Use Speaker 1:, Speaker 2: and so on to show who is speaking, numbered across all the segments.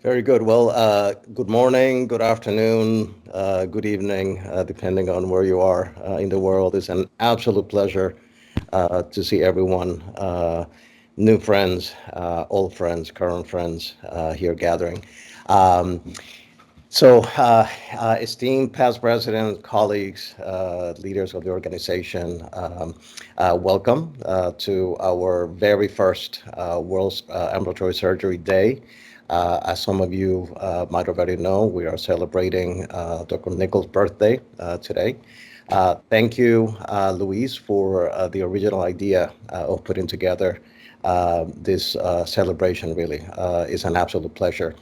Speaker 1: Very good. Well, good morning, good afternoon, good evening, depending on where you are in the world. It's an absolute pleasure to see everyone, new friends, old friends, current friends here gathering. Um, Esteemed past presidents, colleagues, leaders of the organization, welcome to our very first World Ambulatory Surgery Day. As some of you might already know, we are celebrating Dr. Nicoll's birthday today. Thank you, Luis, for the original idea of putting together this celebration. Really, it's an absolute pleasure.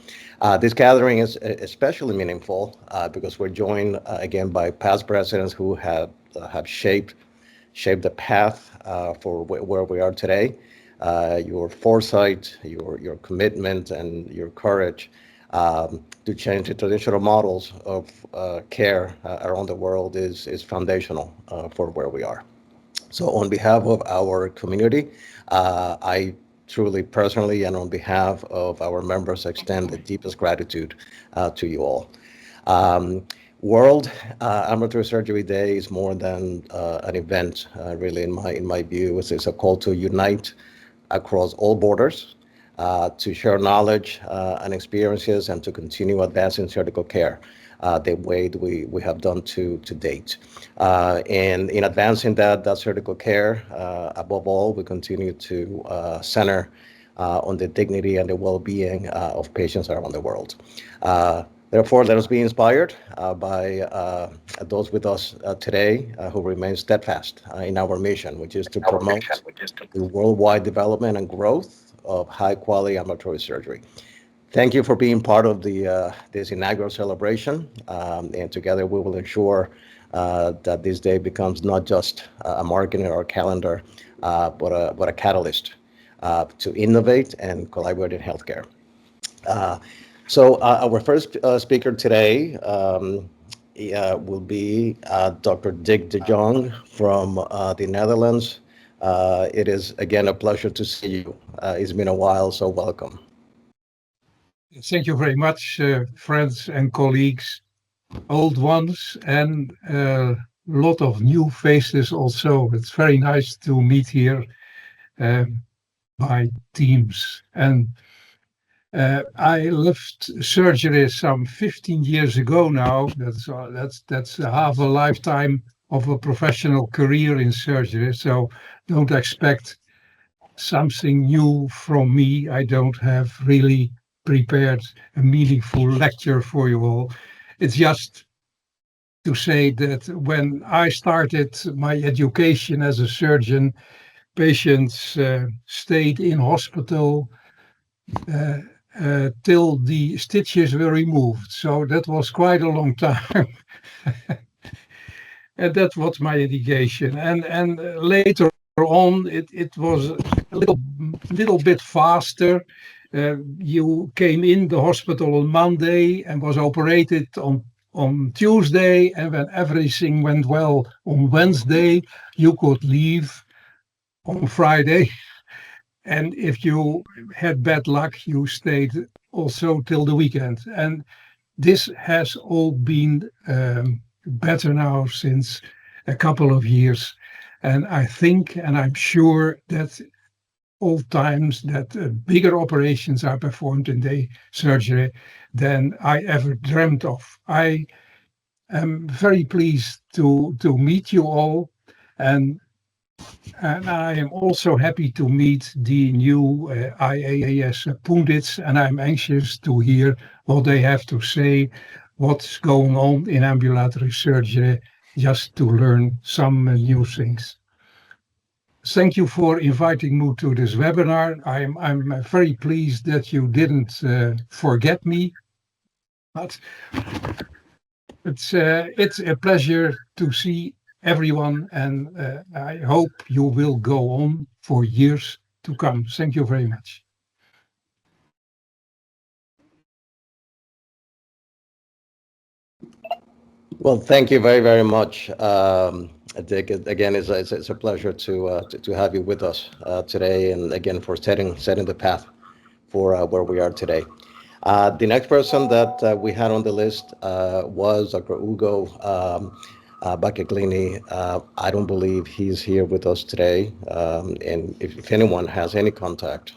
Speaker 1: This gathering is especially meaningful because we're joined again by past presidents who have shaped the path for where we are today. Your foresight, your commitment, and your courage to change the traditional models of care around the world is foundational for where we are. So, on behalf of our community, I truly, personally, and on behalf of our members, extend the deepest gratitude to you all. Um, World Ambulatory Surgery Day is more than an event, really, in my view. It's a call to unite across all borders, to share knowledge and experiences, and to continue advancing surgical care the way we have done to date. And in advancing that surgical care, above all, we continue to center on the dignity and the well-being of patients around the world. Therefore, let us be inspired by those with us today who remain steadfast in our mission, which is to promote the worldwide development and growth of high-quality ambulatory surgery. Thank you for being part of this inaugural celebration, and together we will ensure that this day becomes not just a mark in our calendar, but a catalyst to innovate and collaborate in healthcare. Uh, our first speaker today will be Dr. Dick de Jong from the Netherlands. It is again a pleasure to see you. It's been a while, so welcome.
Speaker 2: Thank you very much, friends and colleagues, old ones, and a lot of new faces also. It's very nice to meet here by teams. And I left surgery some 15 years ago now. That's half a lifetime of a professional career in surgery. So don't expect something new from me. I don't have really prepared a meaningful lecture for you all. It's just to say that when I started my education as a surgeon, patients stayed in hospital uh, till the stitches were removed. So that was quite a long time. And that was my education. And later on, it was a little bit faster. You came in the hospital on Monday and was operated on Tuesday, and when everything went well on Wednesday, you could leave on Friday. And if you had bad luck, you stayed also till the weekend. And this has all been better now since a couple of years. And I think, and I'm sure that all times that bigger operations are performed in day surgery than I ever dreamt of. I am very pleased to meet you all, and and I am also happy to meet the new IAAS pundits, and I'm anxious to hear what they have to say, what's going on in ambulatory surgery, just to learn some new things. Thank you for inviting me to this webinar. I'm very pleased that you didn't forget me, but it's a pleasure to see everyone, and I hope you will go on for years to come. Thank you very much.
Speaker 1: Well, thank you very, very much, Dick. Again, it's a pleasure to have you with us today, and again for setting the path for where we are today. The next person that we had on the list was Dr. Ugo Baccaglini. I don't believe he's here with us today. And if anyone has any contact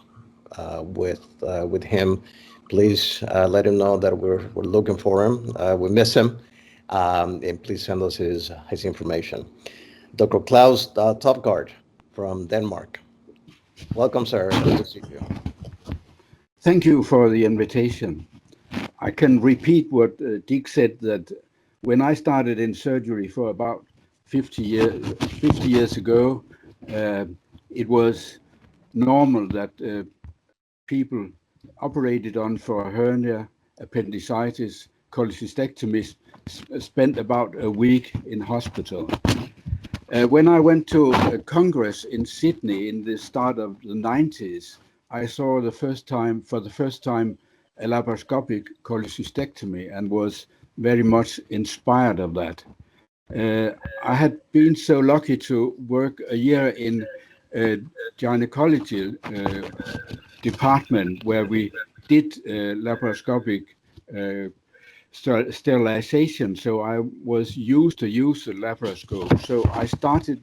Speaker 1: with him, please let him know that we're looking for him. We miss him, and please send us his information. Dr. Klaus Topgaard from Denmark. Welcome, sir. Good to see you.
Speaker 3: Thank you for the invitation. I can repeat what Dick said, that when I started in surgery for about 50 years ago, it was normal that people operated on for a hernia, appendicitis, cholecystectomy, spent about a week in hospital. When I went to a congress in Sydney in the start of the 90s, I saw for the first time a laparoscopic cholecystectomy and was very much inspired of that. I had been so lucky to work a year in a gynecology department where we did laparoscopic sterilization, so I was used to use a laparoscope. So I started,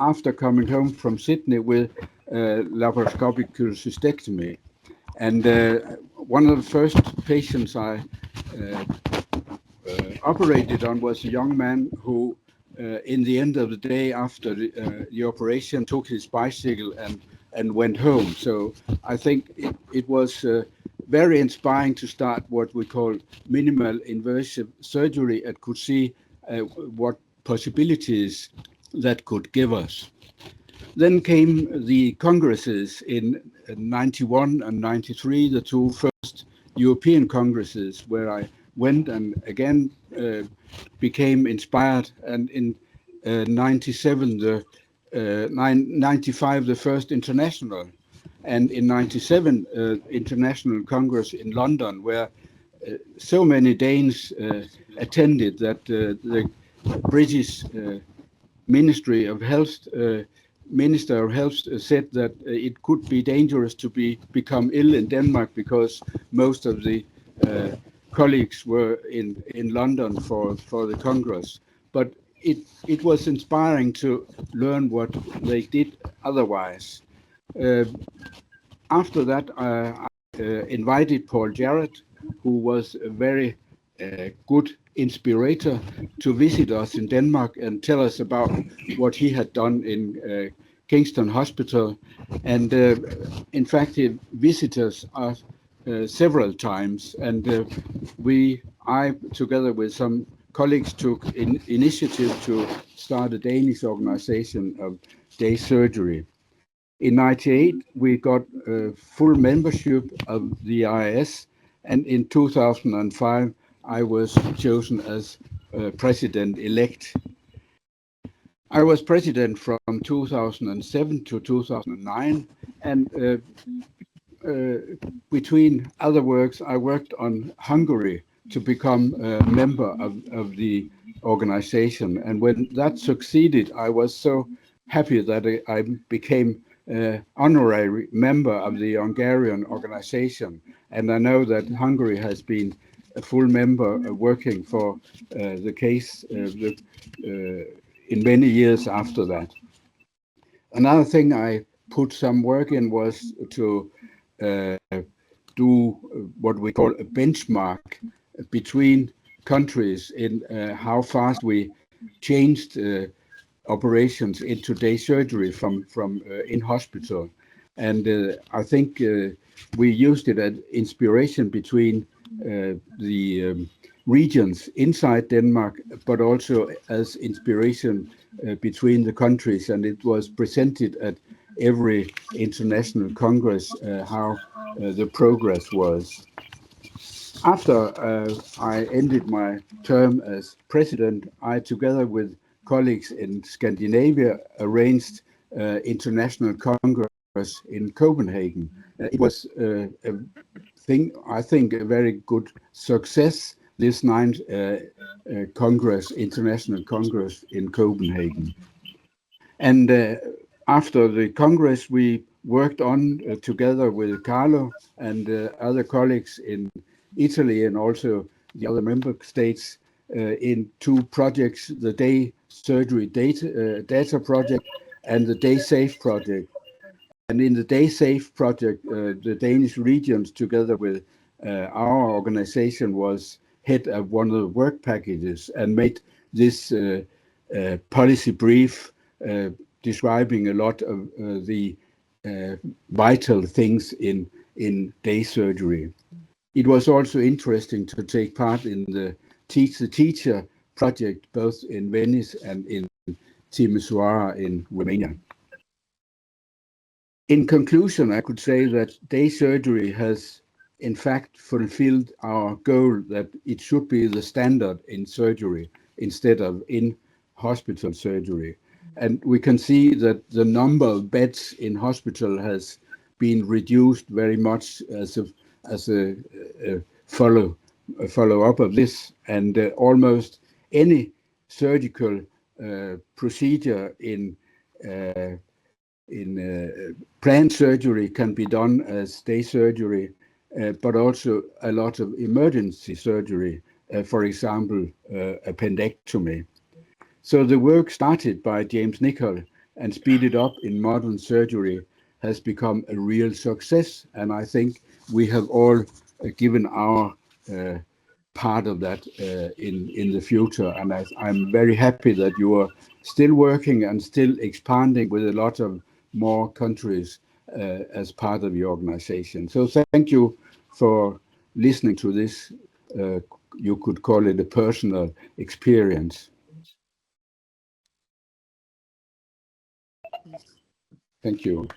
Speaker 3: after coming home from Sydney, with laparoscopic cholecystectomy. And one of the first patients I operated on was a young man who, in the end of the day after the operation, took his bicycle and went home. So I think it was very inspiring to start what we call minimal invasive surgery and could see what possibilities that could give us. Then came the congresses in 91 and 93, the two first European congresses, where I went and again became inspired. And in 97, 95, the first international, and in 97, International Congress in London, where so many Danes attended that the British Ministry of Health, Minister of Health said that it could be dangerous to become ill in Denmark because most of the colleagues were in London for the Congress. But it was inspiring to learn what they did otherwise. After that, I invited Paul Jarrett, who was a very good inspirator, to visit us in Denmark and tell us about what he had done in Kingston Hospital. And in fact, he visited us several times. And I, together with some colleagues, took initiative to start a Danish organization of day surgery. In 98, we got full membership of the IAAS, and in 2005, I was chosen as president-elect. I was president from 2007 to 2009, and between other works, I worked on Hungary to become a member of the organization. And when that succeeded, I was so happy that I became honorary member of the Hungarian organization. And I know that Hungary has been a full member working for the case in many years after that. Another thing I put some work in was to do what we call a benchmark between countries in how fast we changed operations into day surgery from in hospital. And I think we used it as inspiration between the regions inside Denmark, but also as inspiration between the countries. And it was presented at every international congress how the progress was. After I ended my term as president, I, together with colleagues in Scandinavia, arranged international congress in Copenhagen. It was I think, a very good success, this ninth international congress in Copenhagen. And after the congress, we worked on together with Carlo and other colleagues in Italy and also the other member states in two projects, the Day Surgery Data Project and the Day Safe Project. And in the Day Safe project, the Danish regions, together with our organization, was head of one of the work packages and made this policy brief describing a lot of the vital things in day surgery. It was also interesting to take part in the Teach the Teacher project, both in Venice and in Timisoara in Romania. In conclusion, I could say that day surgery has in fact fulfilled our goal that it should be the standard in surgery instead of in hospital surgery. And we can see that the number of beds in hospital has been reduced very much as a follow-up of this. And almost any surgical procedure in planned surgery can be done as day surgery, but also a lot of emergency surgery, for example, appendectomy. So the work started by James Nicoll and speeded up in modern surgery has become a real success. And I think we have all given our part of that in the future. And I'm very happy that you are still working and still expanding with a lot of more countries as part of your organization. So thank you for listening to this. You could call it a personal experience. Thank you.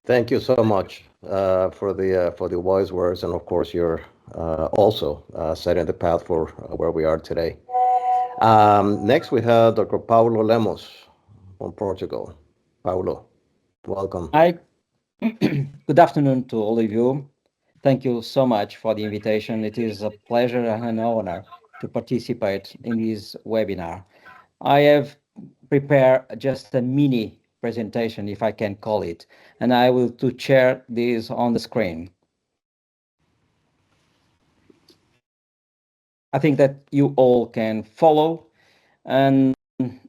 Speaker 1: Thank you so much for the wise words, and of course, you're also setting the path for where we are today. Next, we have Dr. Paulo Lemos from Portugal. Paulo, welcome.
Speaker 4: Hi, good afternoon to all of you. Thank you so much for the invitation. It is a pleasure and an honor to participate in this webinar. I have prepared just a mini presentation, if I can call it, and I will to share this on the screen. I think that you all can follow, and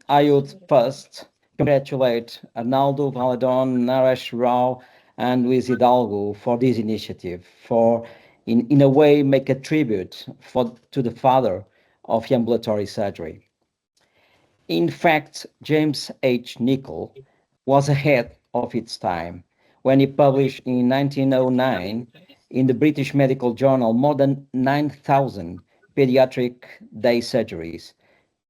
Speaker 4: I would first congratulate Arnaldo Valadon, Naresh Rao, and Luis Hidalgo for this initiative, for in a way make a tribute to the father of ambulatory surgery. In fact, James H. Nicoll was ahead of its time when he published in 1909 in the British Medical Journal more than 9,000 pediatric day surgeries.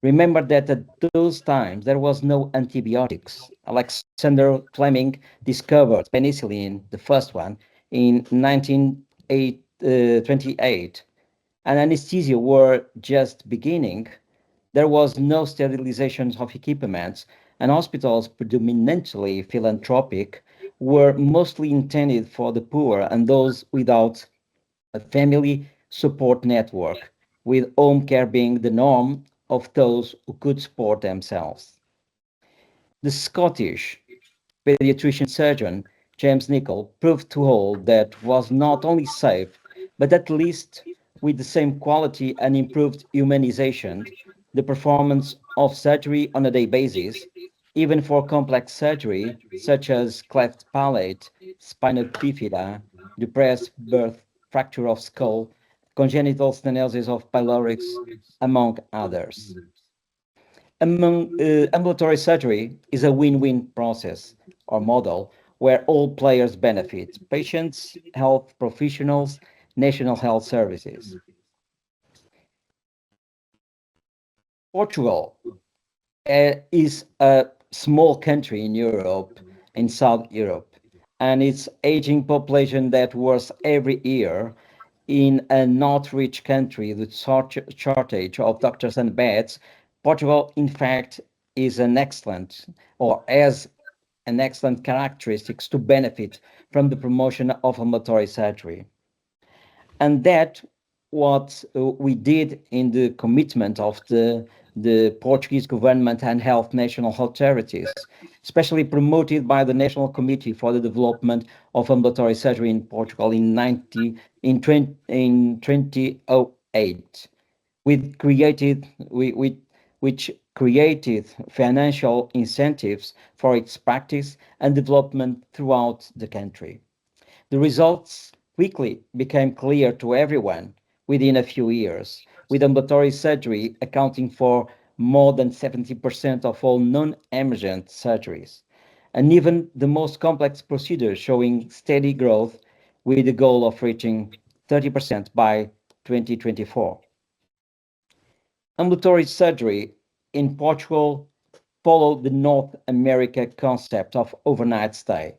Speaker 4: Remember that at those times there was no antibiotics. Alexander Fleming discovered penicillin, the first one, in 1928, and anesthesia were just beginning. There was no sterilization of equipment, and hospitals, predominantly philanthropic, were mostly intended for the poor and those without a family support network, with home care being the norm of those who could support themselves. The Scottish pediatrician surgeon James Nicoll proved to all that was not only safe, but at least with the same quality and improved humanization, the performance of surgery on a day basis, even for complex surgery such as cleft palate, spina bifida, depressed birth, fracture of skull, congenital stenosis of pylorix, among others. Ambulatory surgery is a win-win process or model where all players benefit: patients, health professionals, national health services. Portugal is a small country in Europe, in South Europe, and its aging population that was every year in a not rich country with shortage of doctors and beds. Portugal, in fact, is an excellent or has an excellent characteristics to benefit from the promotion of ambulatory surgery. And that what we did in the commitment of the Portuguese government and health national authorities, especially promoted by the National Committee for the Development of Ambulatory Surgery in Portugal in 2008, which created financial incentives for its practice and development throughout the country. The results quickly became clear to everyone within a few years, with ambulatory surgery accounting for more than 70% of all non-emergent surgeries, and even the most complex procedures showing steady growth with the goal of reaching 30% by 2024. Ambulatory surgery in Portugal followed the North America concept of overnight stay,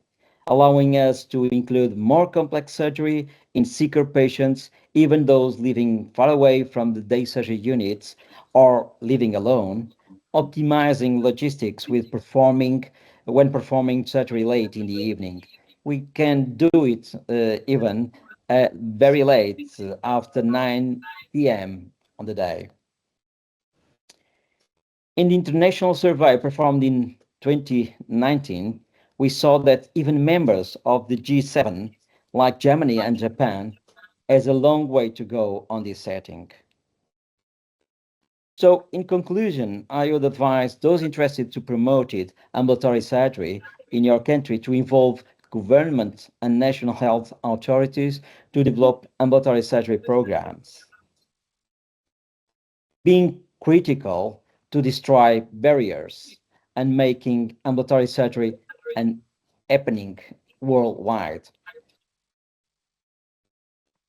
Speaker 4: allowing us to include more complex surgery in sicker patients, even those living far away from the day surgery units or living alone, optimizing logistics when performing surgery late in the evening. We can do it even very late after 9 p.m. on the day. In the international survey performed in 2019, we saw that even members of the G7, like Germany and Japan, has a long way to go on this setting. So, in conclusion, I would advise those interested to promote ambulatory surgery in your country to involve government and national health authorities to develop ambulatory surgery programs, being critical to destroy barriers and making ambulatory surgery an happening worldwide.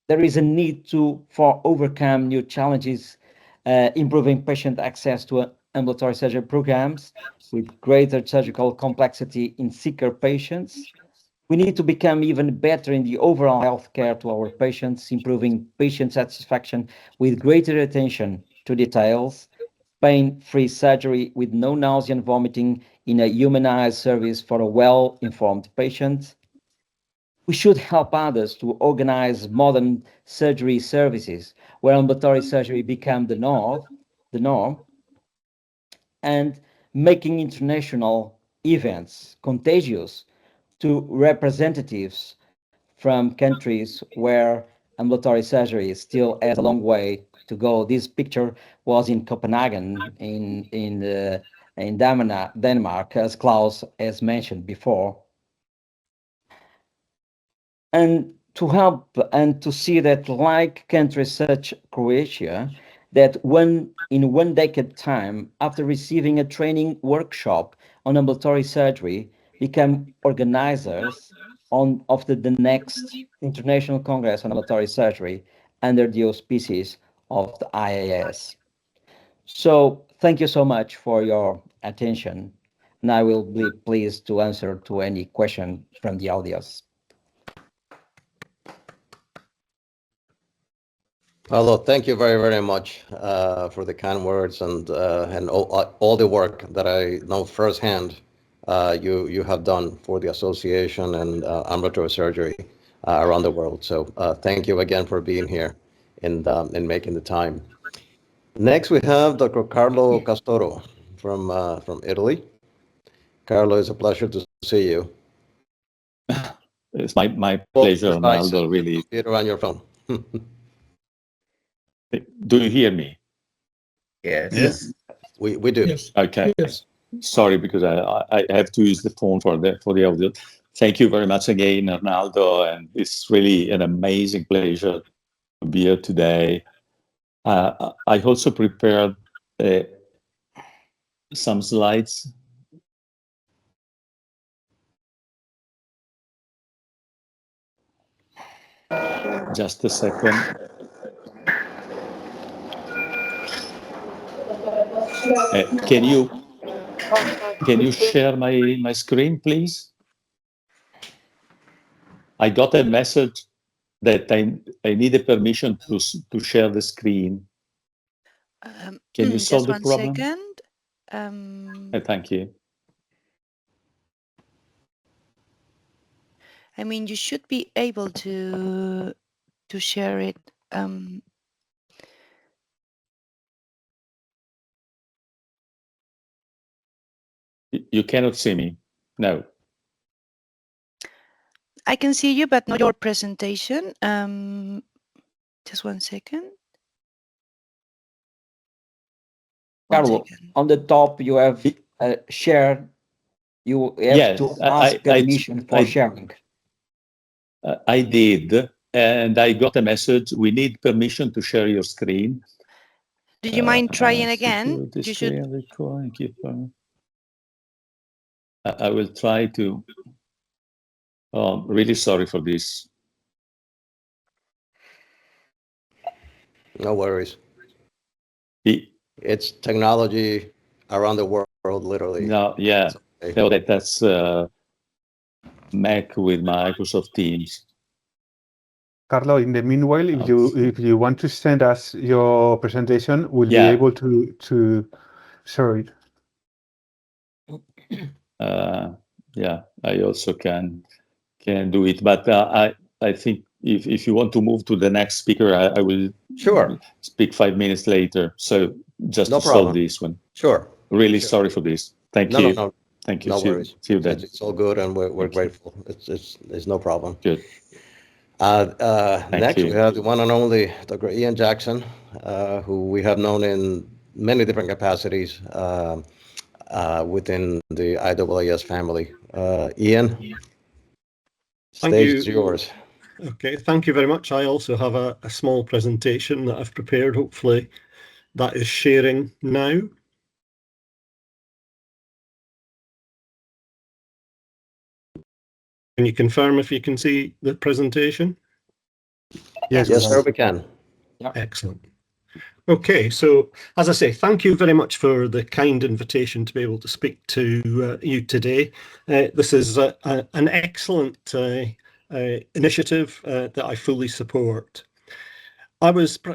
Speaker 4: There is a need for overcome new challenges, improving patient access to ambulatory surgery programs with greater surgical complexity in sicker patients. We need to become even better in the overall healthcare to our patients, improving patient satisfaction with greater attention to details, pain-free surgery with no nausea and vomiting in a humanized service for a well-informed patient. We should help others to organize modern surgery services where ambulatory surgery become the norm, and making international events contagious to representatives from countries where ambulatory surgery still has a long way to go. This picture was in Copenhagen, in Denmark, as Klaus has mentioned before. And to help and to see that, like countries such Croatia, that in 1 decade time, after receiving a training workshop on ambulatory surgery, become organizers of the next International Congress on Ambulatory Surgery under the auspices of the IAAS. So thank you so much for your attention, and I will be pleased to answer to any question from the audience.
Speaker 1: Hello, thank you very, very much for the kind words and all the work that I know firsthand you have done for the association and ambulatory surgery around the world. So thank you again for being here and making the time. Next, we have Dr. Carlo Castoro from Italy. Carlo, it's a pleasure to see you.
Speaker 5: It's my pleasure, Ronaldo, really.
Speaker 1: Computer on your phone.
Speaker 5: Do you hear me?
Speaker 1: Yes. We do.
Speaker 2: Yes.
Speaker 5: Okay.
Speaker 2: Yes.
Speaker 5: Sorry, because I have to use the phone for the audio. Thank you very much again, Ronaldo, and it's really an amazing pleasure to be here today. I also prepared some slides. Just a second. Can you share my screen, please? I got a message that I need a permission to share the screen. Can you solve the problem?
Speaker 6: Just 1 second.
Speaker 5: Thank you.
Speaker 6: I mean, you should be able to share it.
Speaker 5: You cannot see me. No.
Speaker 6: I can see you, but not your presentation. Just 1 second.
Speaker 4: Carlo, on the top you have shared. You have
Speaker 5: Yes,
Speaker 4: to ask permission for sharing.
Speaker 5: I did, and I got a message. We need permission to share your screen.
Speaker 6: Do you mind trying again?
Speaker 5: You should. I will try to. Oh, I'm really sorry for this.
Speaker 1: No worries. It's technology around the world, literally.
Speaker 5: No, yeah.
Speaker 1: Okay.
Speaker 5: No, that's Mac with Microsoft Teams.
Speaker 7: Carlo, in the meanwhile, if you want to send us your presentation, we'll be able to share it.
Speaker 5: Yeah, I also can do it, but I think if you want to move to the next speaker, I will speak 5 minutes later. So just to solve this one.
Speaker 1: Sure.
Speaker 5: Really sorry for this. Thank you.
Speaker 1: No.
Speaker 5: Thank you.
Speaker 1: No
Speaker 5: See
Speaker 1: worries.
Speaker 5: You then.
Speaker 1: It's all good, and we're grateful. It's no problem.
Speaker 5: Good.
Speaker 1: Next, we have the one and only Dr. Ian Jackson, who we have known in many different capacities within the IAAS family. Ian, stage is yours.
Speaker 8: Okay, thank you very much. I also have a small presentation that I've prepared. Hopefully that is sharing now. Can you confirm if you can see the presentation?
Speaker 1: Yes, sir, we can.
Speaker 8: Yeah. Excellent. Okay, so as I say, thank you very much for the kind invitation to be able to speak to you today. This is an excellent initiative that I fully support. I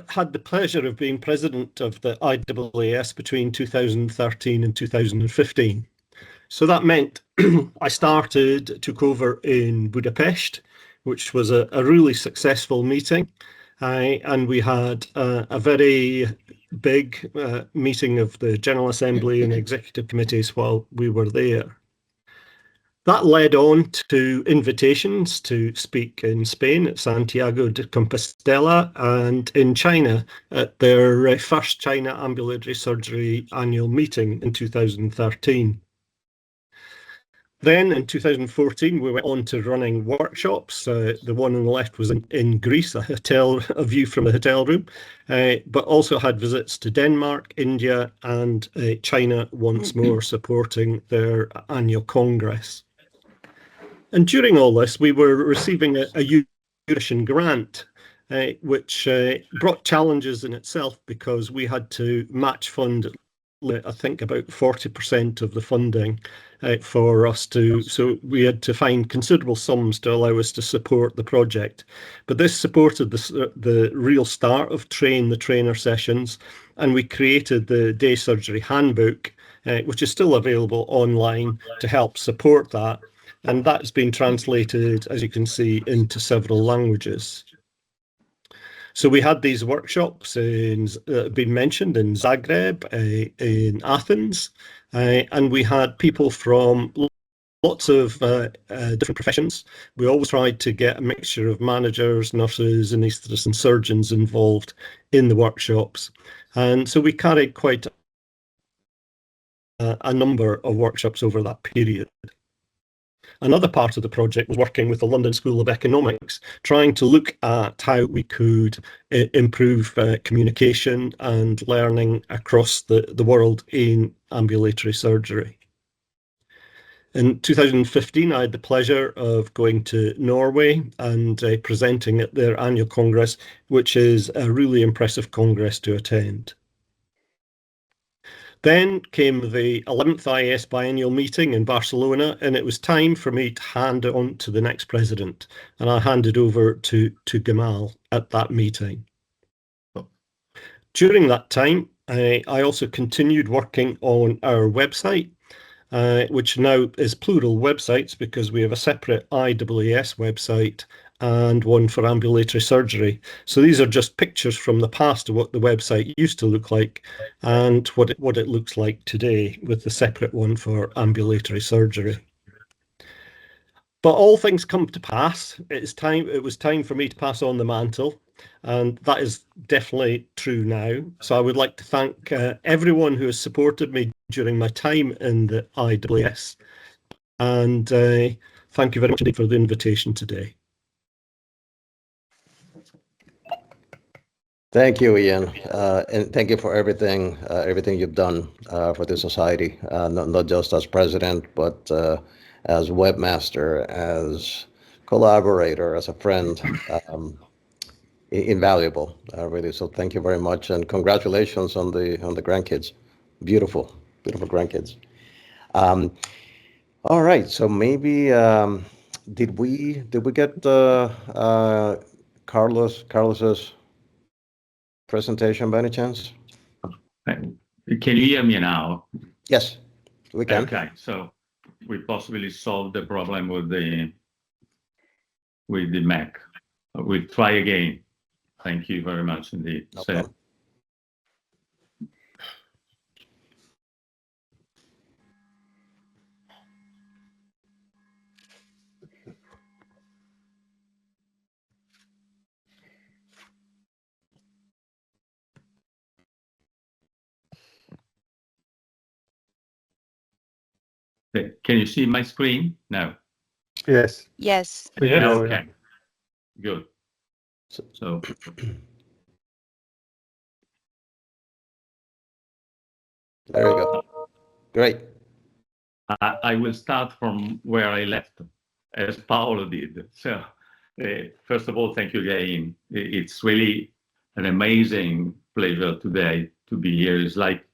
Speaker 8: had the pleasure of being president of the IAAS between 2013 and 2015. So that meant I took over in Budapest, which was a really successful meeting. And we had a very big meeting of the General Assembly and Executive Committees while we were there. That led on to invitations to speak in Spain at Santiago de Compostela and in China at their first China Ambulatory Surgery annual meeting in 2013. Then in 2014, we went on to running workshops. The one on the left was in Greece, a view from the hotel room, but also had visits to Denmark, India, and China once more, supporting their annual congress. And during all this, we were receiving a Eurasian grant, which brought challenges in itself because we had to match fund, I think, about 40% of the funding for us to, so we had to find considerable sums to allow us to support the project. But this supported the real start of Train the Trainer sessions, and we created the Day Surgery Handbook, which is still available online to help support that. And that's been translated, as you can see, into several languages. So we had these workshops that have been mentioned in Zagreb, in Athens, and we had people from lots of different professions. We always tried to get a mixture of managers, nurses, anaesthetists and surgeons involved in the workshops. And so we carried quite a number of workshops over that period. Another part of the project was working with the London School of Economics, trying to look at how we could improve communication and learning across the world in ambulatory surgery. In 2015, I had the pleasure of going to Norway and presenting at their annual congress, which is a really impressive congress to attend. Then came the 11th IAS biennial meeting in Barcelona, and it was time for me to hand it on to the next president. And I handed over to Gamal at that meeting. During that time, I also continued working on our website, which now is plural websites because we have a separate IAAS website and one for ambulatory surgery. So these are just pictures from the past of what the website used to look like and what it looks like today, with the separate one for ambulatory surgery. But all things come to pass. It was time for me to pass on the mantle, and that is definitely true now. So I would like to thank everyone who has supported me during my time in the IAAS, and thank you very much indeed for the invitation today.
Speaker 1: Thank you, Ian, and thank you for everything you've done for the society, not just as president, but as webmaster, as collaborator, as a friend. Invaluable, really. So thank you very much, and congratulations on the grandkids. Beautiful, beautiful grandkids. All right, so maybe did we get Carlos's presentation by any chance?
Speaker 5: Can you hear me now?
Speaker 1: Yes, we can.
Speaker 5: Okay, so we possibly solved the problem with the Mac. We'll try again. Thank you very much indeed.
Speaker 1: No problem.
Speaker 5: Can you see my screen? No.
Speaker 7: Yes.
Speaker 6: Yes.
Speaker 2: Yeah.
Speaker 5: Okay. Good. So
Speaker 1: There you go. Great.
Speaker 5: I will start from where I left, as Paolo did. So first of all, thank you again. It's really an amazing pleasure today to be here. It's like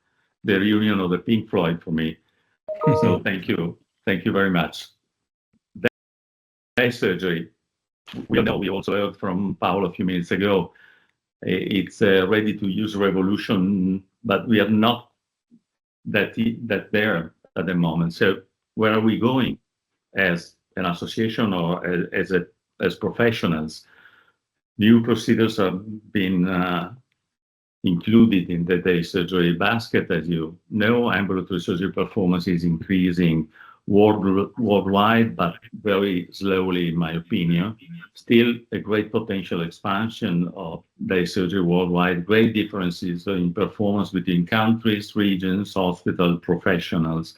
Speaker 5: the reunion of the Pink Floyd for me. So thank you. Thank you very much. Day surgery. We also heard from Paolo a few minutes ago. It's a ready-to-use revolution, but we are not that there at the moment. So where are we going as an association or as professionals? New procedures have been included in the day surgery basket. As you know, ambulatory surgery performance is increasing worldwide, but very slowly, in my opinion. Still a great potential expansion of day surgery worldwide, great differences in performance between countries, regions, hospital professionals.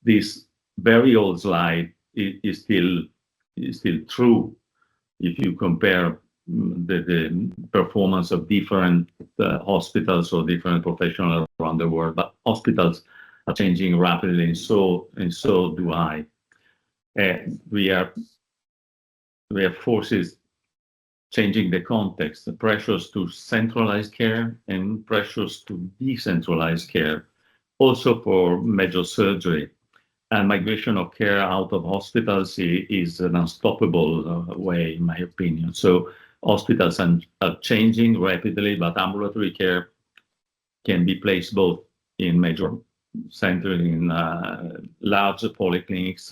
Speaker 5: This very old slide is still true if you compare the performance of different hospitals or different professionals around the world. But hospitals are changing rapidly, and so do I. We have forces changing the context, the pressures to centralized care and pressures to decentralized care, also for major surgery. And migration of care out of hospitals is an unstoppable way, in my opinion. So hospitals are changing rapidly, but ambulatory care can be placed both in major centers, in large polyclinics,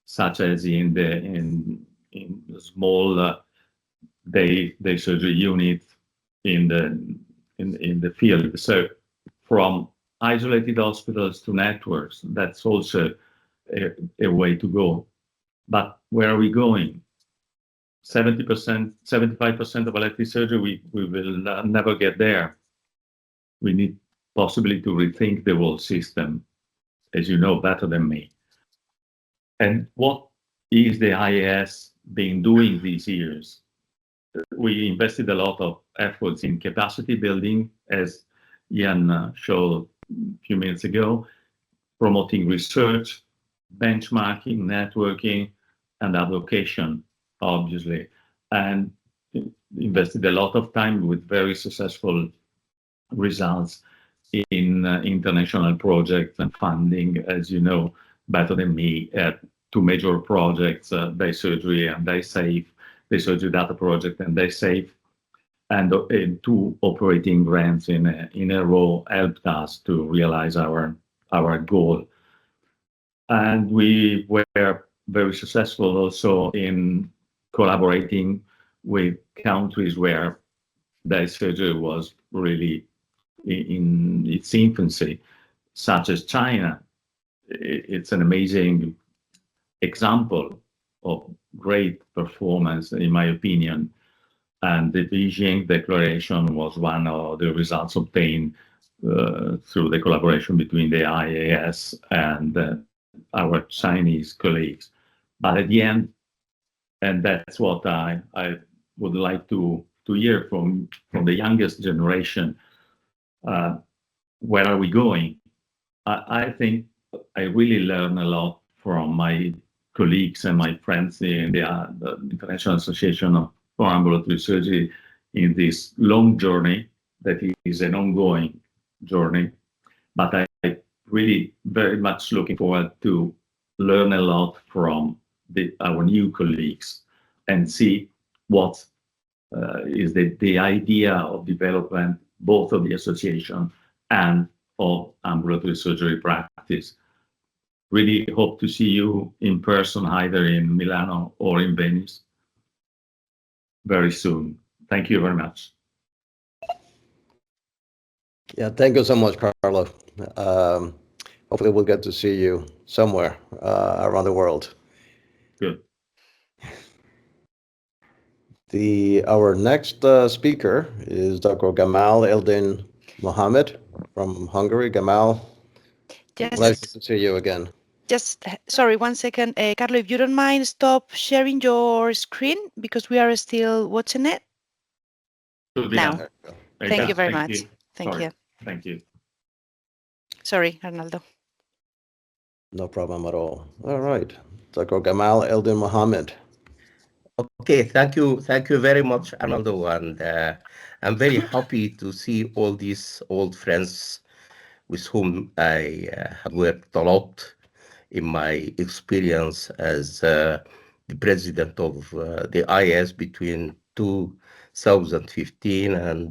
Speaker 5: such as in small day surgery unit in the field. So from isolated hospitals to networks, that's also a way to go. But where are we going? 70%, 75% of elective surgery, we will never get there. We need possibly to rethink the whole system, as you know better than me. And what is the IAAS been doing these years? We invested a lot of efforts in capacity building, as Ian showed a few minutes ago, promoting research, benchmarking, networking, and advocation, obviously, and invested a lot of time with very successful results in international projects and funding, as you know better than me, at two major projects, Day Surgery and Day Safe, Day Surgery Data Project and Day Safe, and two operating grants in a row helped us to realize our goal. And we were very successful also in collaborating with countries where day surgery was really in its infancy, such as China. It's an amazing example of great performance, in my opinion. And the Beijing Declaration was one of the results obtained through the collaboration between the IAAS and our Chinese colleagues. But at the end, and that's what I would like to hear from the youngest generation, where are we going? I think I really learn a lot from my colleagues and my friends in the International Association for Ambulatory Surgery in this long journey that is an ongoing journey. But I really very much looking forward to learn a lot from our new colleagues and see what is the idea of development, both of the association and of ambulatory surgery practice. Really hope to see you in person, either in Milano or in Venice, very soon. Thank you very much.
Speaker 1: Yeah, thank you so much, Carlo. Hopefully we'll get to see you somewhere around the world.
Speaker 5: Good.
Speaker 1: Our next speaker is Dr. Gamal Eldin Mohammed from Hungary. Gamal, pleasure to see you again.
Speaker 6: Just, sorry, 1 second. Carlo, if you don't mind, stop sharing your screen because we are still watching it. Now. Thank you very much. Thank you.
Speaker 5: Thank you.
Speaker 6: Sorry, Arnaldo.
Speaker 1: No problem at all. All right. Dr. Gamal Eldin Mohammed.
Speaker 9: Okay, thank you very much, Arnaldo, and I'm very happy to see all these old friends with whom I have worked a lot in my experience as the president of the IAAS between 2015 and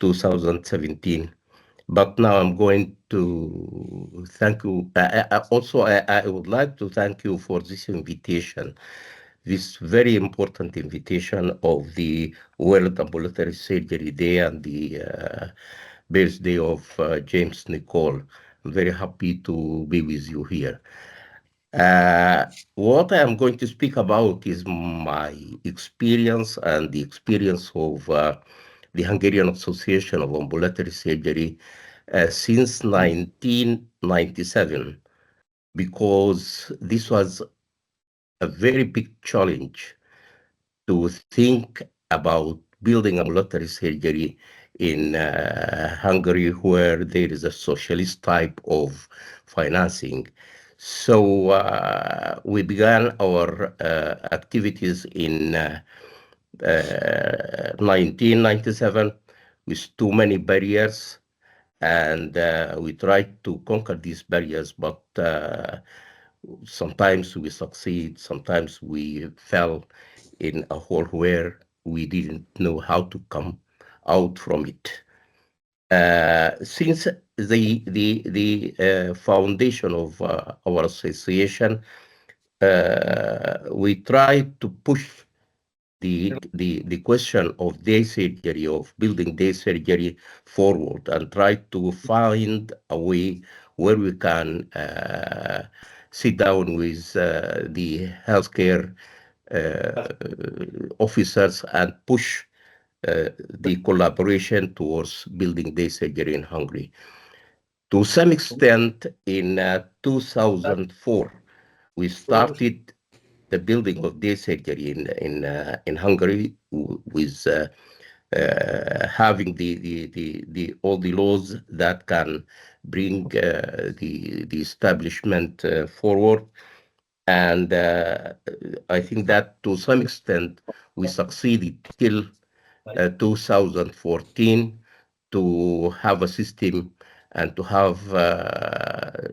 Speaker 9: 2017. But now I'm going to thank you. Also, I would like to thank you for this invitation, this very important invitation of the World Ambulatory Surgery Day and the birthday of James Nicoll. I'm very happy to be with you here. What I am going to speak about is my experience and the experience of the Hungarian Association of Ambulatory Surgery since 1997, because this was a very big challenge to think about building ambulatory surgery in Hungary, where there is a socialist type of financing. So we began our activities in 1997 with too many barriers, and we tried to conquer these barriers, but sometimes we succeed, sometimes we fell in a hole where we didn't know how to come out from it. Since the foundation of our association, we tried to push the question of day surgery, of building day surgery forward, and try to find a way where we can sit down with the healthcare officers and push the collaboration towards building day surgery in Hungary. To some extent, in 2004, we started the building of day surgery in Hungary with having all the laws that can bring the establishment forward. And I think that to some extent we succeeded till 2014 to have a system and to have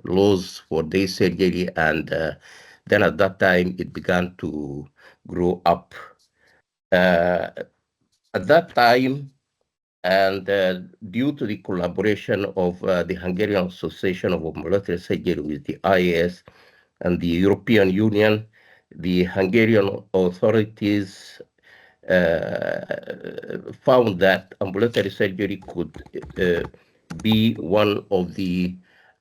Speaker 9: laws for day surgery, and then at that time it began to grow up. At that time, and due to the collaboration of the Hungarian Association of Ambulatory Surgery with the IAAS and the European Union, the Hungarian authorities found that ambulatory surgery could be one of the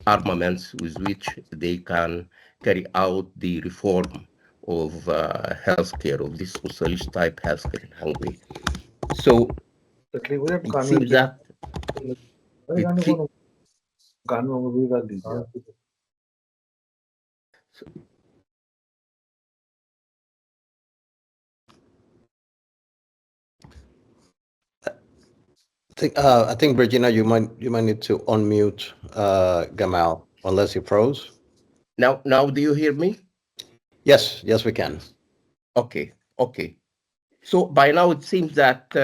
Speaker 9: armaments with which they can carry out the reform of healthcare, of this socialist type healthcare in Hungary. So it seems that
Speaker 1: I think Regina, you might need to unmute Gamal unless he froze.
Speaker 9: now do you hear me?
Speaker 1: Yes, we can.
Speaker 9: Okay. So by now it seems that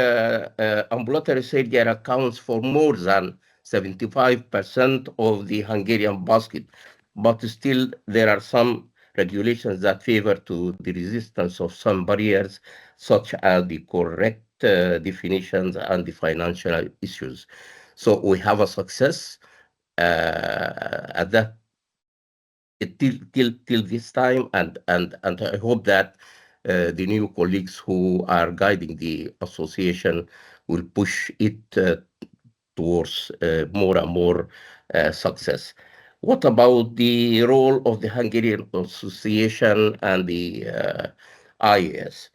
Speaker 9: ambulatory surgery accounts for more than 75% of the Hungarian basket, but still there are some regulations that favor to the resistance of some barriers, such as the correct definitions and the financial issues. So we have a success at that till this time, and I hope that the new colleagues who are guiding the association will push it towards more and more success. What about the role of the Hungarian Association and the IAS?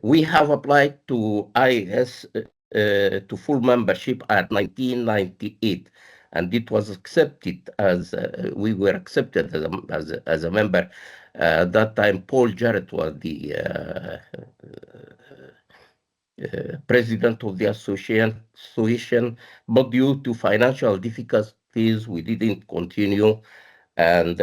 Speaker 9: We have applied to IAS to full membership at 1998, and it was accepted as we were accepted as a member. At that time, Paul Jarrett was the president of the association, but due to financial difficulties, we didn't continue. And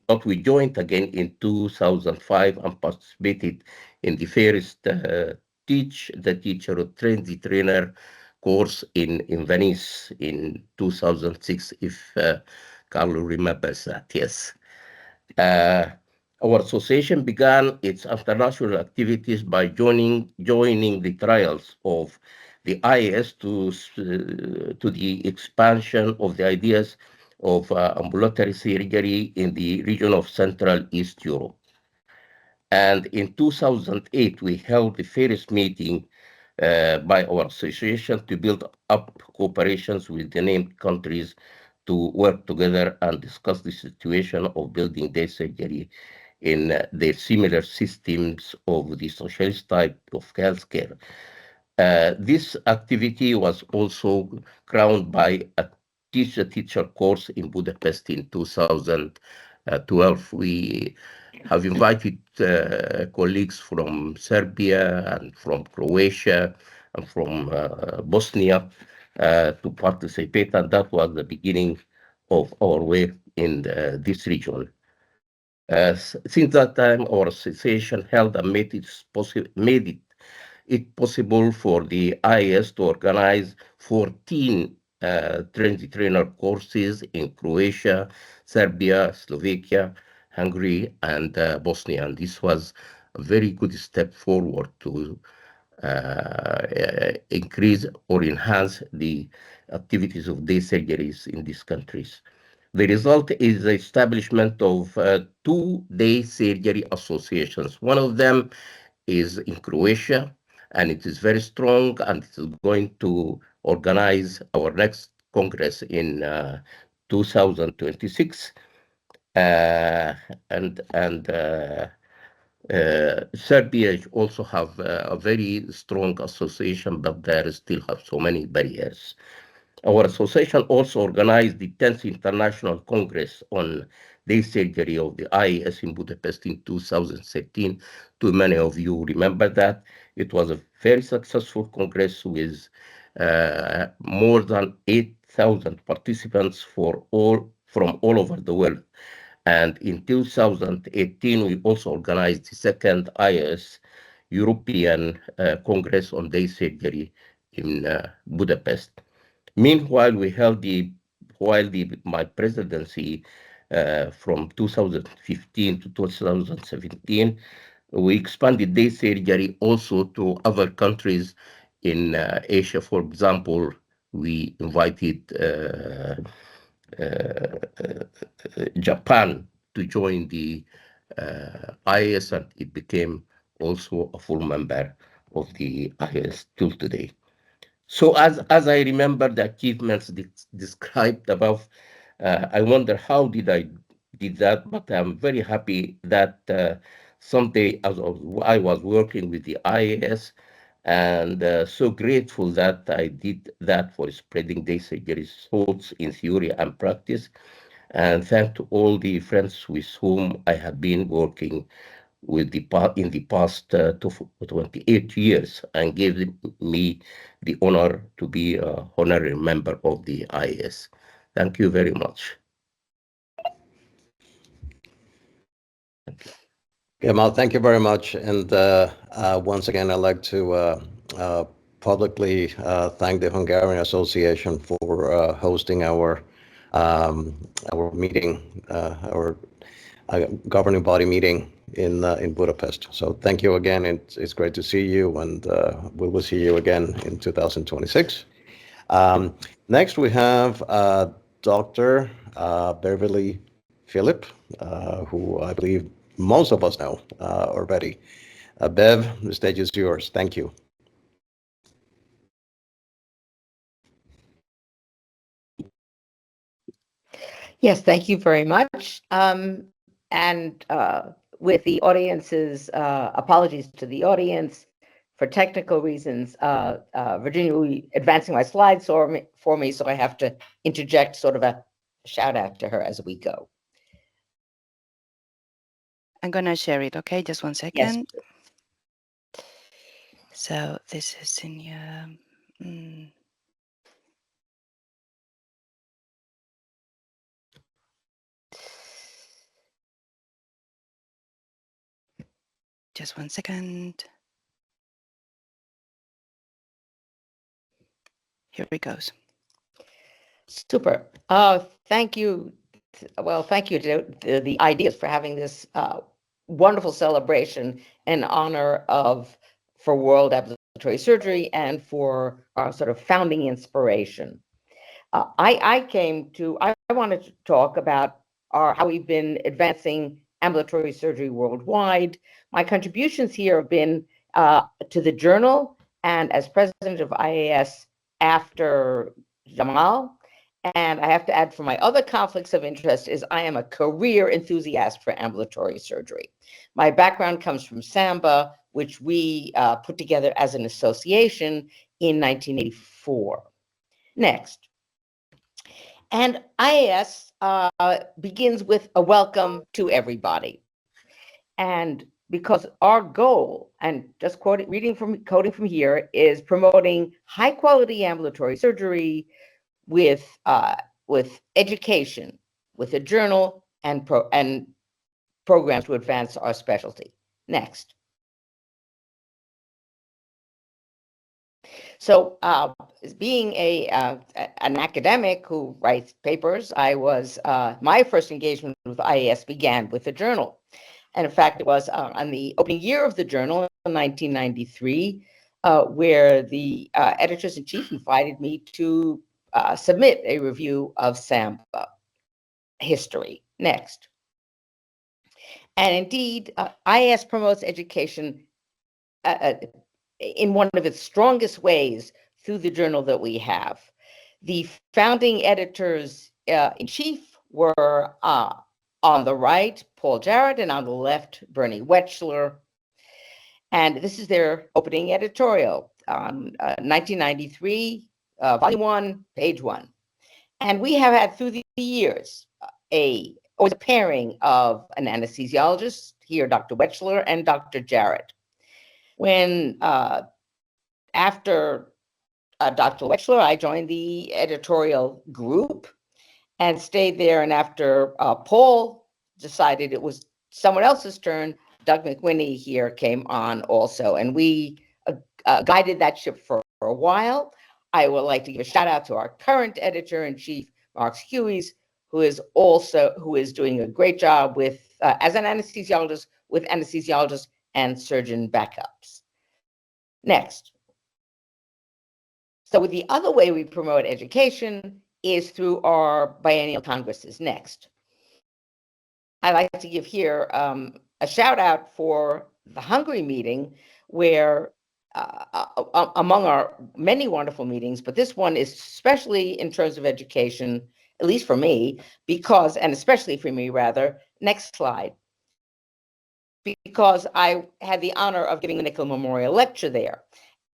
Speaker 9: but we joined again in 2005 and participated in the first the teacher or train the trainer course in Venice in 2006, if Carlo remembers that. Yes. Our association began its international activities by joining the trials of the IAS to the expansion of the ideas of ambulatory surgery in the region of Central East Europe. And in 2008, we held the first meeting by our association to build up cooperations with the named countries to work together and discuss the situation of building day surgery in their similar systems of the socialist type of healthcare. This activity was also crowned by a teacher course in Budapest in 2012. We have invited colleagues from Serbia and from Croatia and from Bosnia to participate, and that was the beginning of our work in this region. Since that time, our association held and made it possible for the IAS to organize 14 trainer courses in Croatia, Serbia, Slovakia, Hungary, and Bosnia. And this was a very good step forward to increase or enhance the activities of day surgeries in these countries. The result is the establishment of two day surgery associations. One of them is in Croatia, and it is very strong, and it is going to organize our next Congress in 2026. Serbia also have a very strong association, but there still have so many barriers. Our association also organized the 10th International Congress on Day Surgery of the IAS in Budapest in 2013. Too many of you remember that. It was a very successful Congress with more than 8,000 participants from all over the world. And in 2018, we also organized the second IAS European Congress on Day Surgery in Budapest. Meanwhile, while my presidency from 2015 to 2017, we expanded day surgery also to other countries in Asia. For example, we invited Japan to join the IAS, and it became also a full member of the IAS till today. So as I remember the achievements described above, I wonder how did that, but I'm very happy that someday as I was working with the IAS, and so grateful that I did that for spreading day surgery thoughts in theory and practice. And thank to all the friends with whom I have been working with in the past 28 years, and gave me the honor to be an honorary member of the IAS. Thank you very much.
Speaker 1: Mal, thank you very much. And once again, I'd like to publicly thank the Hungarian Association for hosting our meeting, our governing body meeting in Budapest. So thank you again. It's great to see you, and we will see you again in 2026. Next, we have Dr. Beverly Philip, who I believe most of us know already. Bev, the stage is yours. Thank you.
Speaker 10: Yes, thank you very much. And with the audience's apologies to the audience for technical reasons, Virginia will be advancing my slides for me, so I have to interject sort of a shout out to her as we go.
Speaker 6: I'm going to share it, okay? Just one second. Yes. So this is in your... Just one second. Here it goes.
Speaker 10: Super. Thank you. Well, thank you to the ideas for having this wonderful celebration in honor for World Ambulatory Surgery and for our sort of founding inspiration. I wanted to talk about how we've been advancing ambulatory surgery worldwide. My contributions here have been to the journal and as president of IAAS after Jamal. And I have to add, for my other conflicts of interest, is I am a career enthusiast for ambulatory surgery. My background comes from SAMBA, which we put together as an association in 1984. Next. And IAS begins with a welcome to everybody. And because our goal, and just quoting from here, is promoting high quality ambulatory surgery with education, with a journal and programs to advance our specialty. Next. So being an academic who writes papers, my first engagement with IAS began with the journal. And in fact, it was on the opening year of the journal in 1993, where the editors-in-chief invited me to submit a review of SAMBA history. Next. And indeed, IAS promotes education in one of its strongest ways through the journal that we have. The founding editors-in-chief were on the right, Paul Jarrett, and on the left, Bernie Wechsler. And this is their opening editorial on 1993, volume 1, page 1. And we have had through the years always a pairing of an anesthesiologist, here Dr. Wechsler, and Dr. Jarrett. When after Dr. Wechsler, I joined the editorial group and stayed there. And after Paul decided it was someone else's turn, Doug McWhinney here came on also. And we guided that ship for a while. I would like to give a shout out to our current editor-in-chief, Mark Hughesy, who is doing a great job with as an anesthesiologist with anesthesiologists and surgeon backups. Next. So the other way we promote education is through our biennial congresses. Next. I'd like to give here a shout out for the Hungary meeting, where among our many wonderful meetings, but this one is especially in terms of education, at least for me, because, and especially for me rather, next slide, because I had the honor of giving the Nicoll Memorial Lecture there.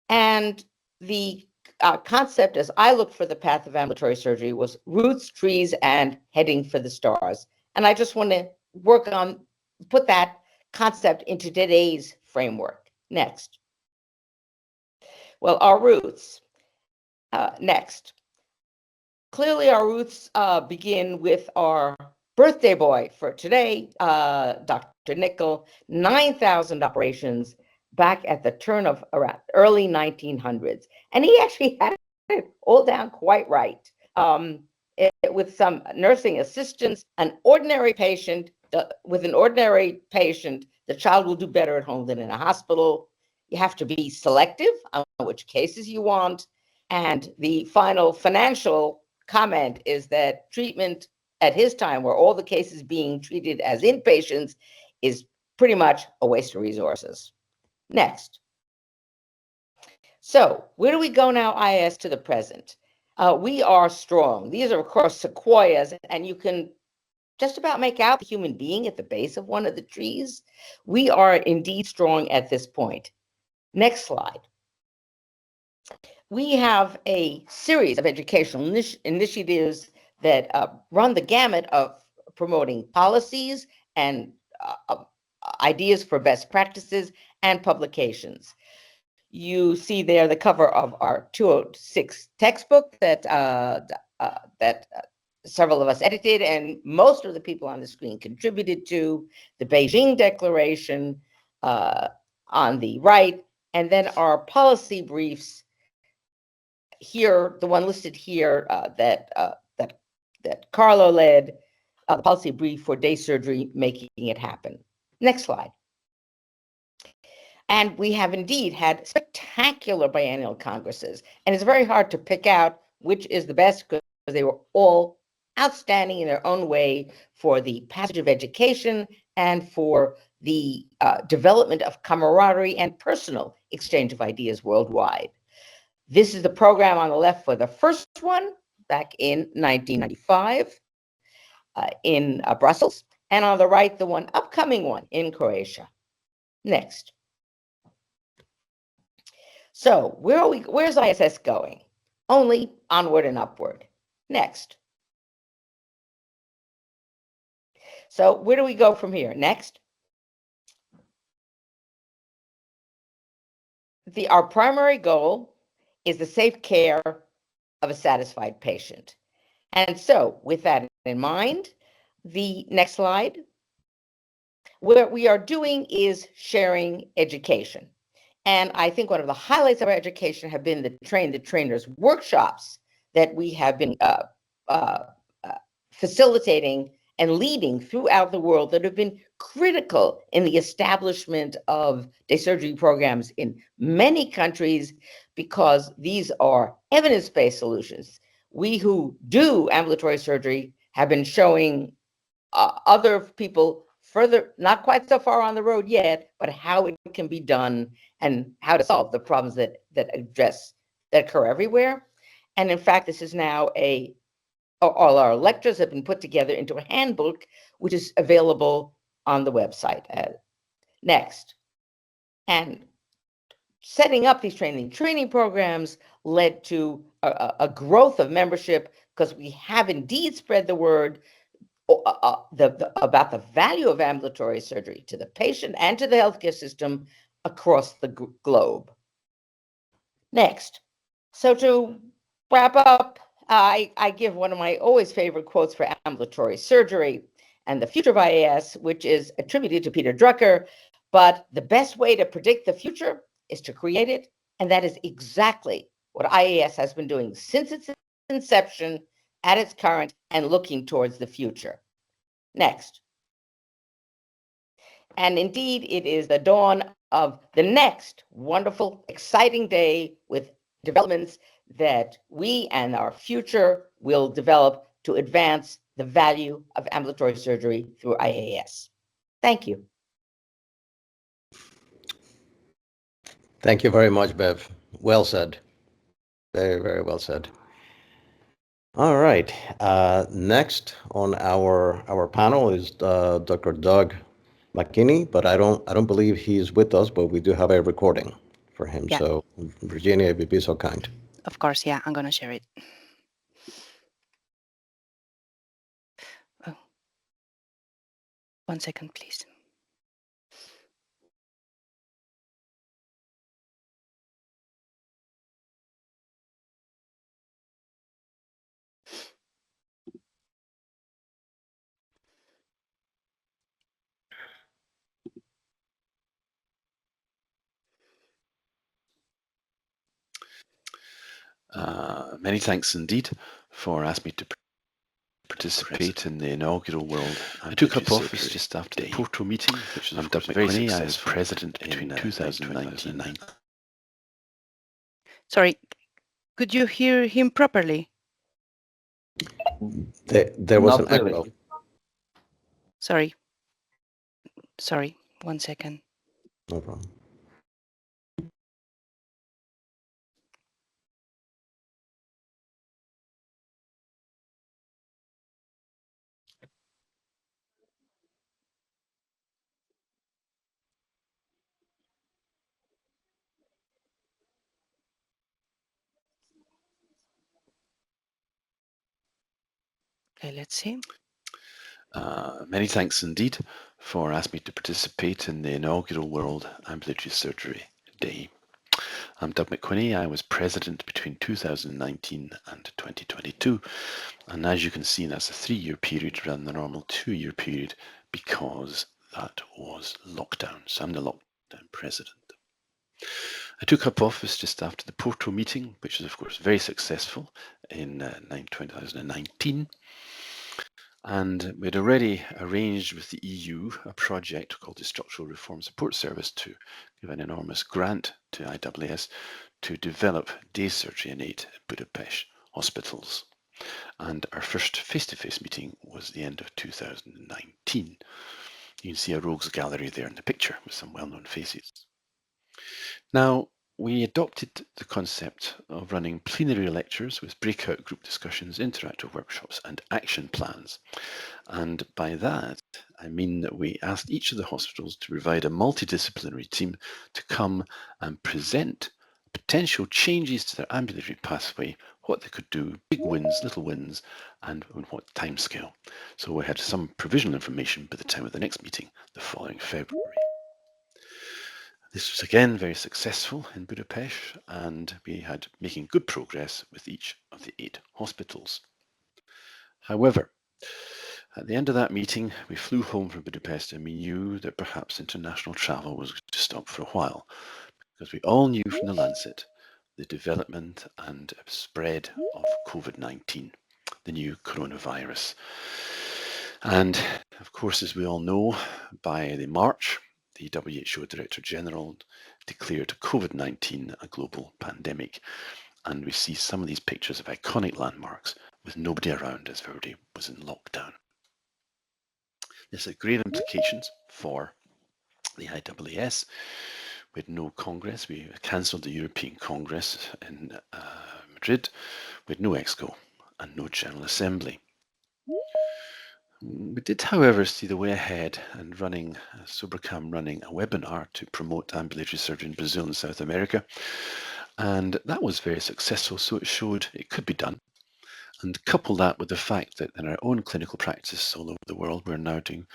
Speaker 10: And the concept, as I looked for the path of ambulatory surgery, was roots, trees, and heading for the stars. And I just want to work on, put that concept into today's framework. Next. Well, our roots. Next. Clearly, our roots begin with our birthday boy for today, Dr. Nicoll, 9,000 operations back at the turn of around early 1900s. And he actually had it all down quite right. With some nursing assistants, an ordinary patient, with an ordinary patient, the child will do better at home than in a hospital. You have to be selective on which cases you want. And the final financial comment is that treatment at his time, where all the cases being treated as inpatients, is pretty much a waste of resources. Next. So where do we go now, IAAS, to the present? We are strong. These are, of course, sequoias, and you can just about make out the human being at the base of one of the trees. We are indeed strong at this point. Next slide. We have a series of educational initiatives that run the gamut of promoting policies and ideas for best practices and publications. You see there the cover of our 206 textbook that several of us edited, and most of the people on the screen contributed to, the Beijing Declaration on the right, and then our policy briefs here, the one listed here that Carlo led, the policy brief for day surgery, making it happen. Next slide. And we have indeed had spectacular biennial congresses, and it's very hard to pick out which is the best because they were all outstanding in their own way for the passage of education and for the development of camaraderie and personal exchange of ideas worldwide. This is the program on the left for the first one back in 1995 in Brussels, and on the right, the one upcoming one in Croatia. Next. So where are we? Where's ISS going? Only onward and upward. Next. So where do we go from here? Next. Our primary goal is the safe care of a satisfied patient. And so with that in mind, the next slide, what we are doing is sharing education. And I think one of the highlights of our education have been the Train the Trainers workshops that we have been facilitating and leading throughout the world that have been critical in the establishment of day surgery programs in many countries, because these are evidence-based solutions. We who do ambulatory surgery have been showing other people further, not quite so far on the road yet, but how it can be done and how to solve the problems that occur everywhere. And in fact, this is now all our lectures have been put together into a handbook, which is available on the website. Next. And setting up these training programs led to a growth of membership, because we have indeed spread the word about the value of ambulatory surgery to the patient and to the healthcare system across the globe. Next. So to wrap up, I give one of my always favorite quotes for ambulatory surgery and the future of IAAS, which is attributed to Peter Drucker, but the best way to predict the future is to create it, and that is exactly what IAAS has been doing since its inception, at its current, and looking towards the future. Next. And indeed, it is the dawn of the next wonderful, exciting day with developments that we and our future will develop to advance the value of ambulatory surgery through IAAS. Thank you.
Speaker 1: Thank you very much, Bev. Well said. Very, very well said. All right. Next on our panel is Dr. Doug McKinney, but I don't believe he's with us, but we do have a recording for him.
Speaker 6: Yeah.
Speaker 1: So Virginia, if you'd be so kind.
Speaker 6: Of course, yeah, I'm gonna share it. Oh. 1 second, please.
Speaker 11: Many thanks indeed for asking me to participate in the inaugural World Ambulatory I took up office just after the Porto meeting, which was very successful. I was president between 2019 and 2019.
Speaker 6: Sorry, could you hear him properly?
Speaker 1: There was an echo.
Speaker 6: Sorry. 1 second.
Speaker 1: No problem.
Speaker 6: Okay, let's see.
Speaker 11: Many thanks indeed for asking me to participate in the inaugural World Ambulatory Surgery Day. I'm Doug McQuinney. I was president between 2019 and 2022. And as you can see, that's a 3-year period rather than the normal 2-year period because that was lockdown. So I'm the lockdown president. I took up office just after the Porto meeting, which was of course very successful in 2019. And we'd already arranged with the EU a project called the Structural Reform Support Service to give an enormous grant to IAAS to develop day surgery in 8 Budapest hospitals. And our first face-to-face meeting was the end of 2019. You can see a rogues gallery there in the picture with some well-known faces. Now, we adopted the concept of running plenary lectures with breakout group discussions, interactive workshops and action plans. And by that, I mean that we asked each of the hospitals to provide a multidisciplinary team to come and present potential changes to their ambulatory pathway, what they could do, big wins, little wins, and on what timescale. So we had some provisional information by the time of the next meeting, the following February. This was again very successful in Budapest, and we had making good progress with each of the 8 hospitals. However, at the end of that meeting, we flew home from Budapest and we knew that perhaps international travel was going to stop for a while, because we all knew from the Lancet the development and spread of COVID-19, the new coronavirus. And of course, as we all know, by the March, the WHO Director General declared COVID-19 a global pandemic. And we see some of these pictures of iconic landmarks with nobody around as everybody was in lockdown. This had grave implications for the IAAS. We had no Congress. We cancelled the European Congress in Madrid. We had no EXCO and no General Assembly. We did, however, see the way ahead and Sobercam running a webinar to promote ambulatory surgery in Brazil and South America. And that was very successful, so it showed it could be done. And couple that with the fact that in our own clinical practice all over the world, we're now doing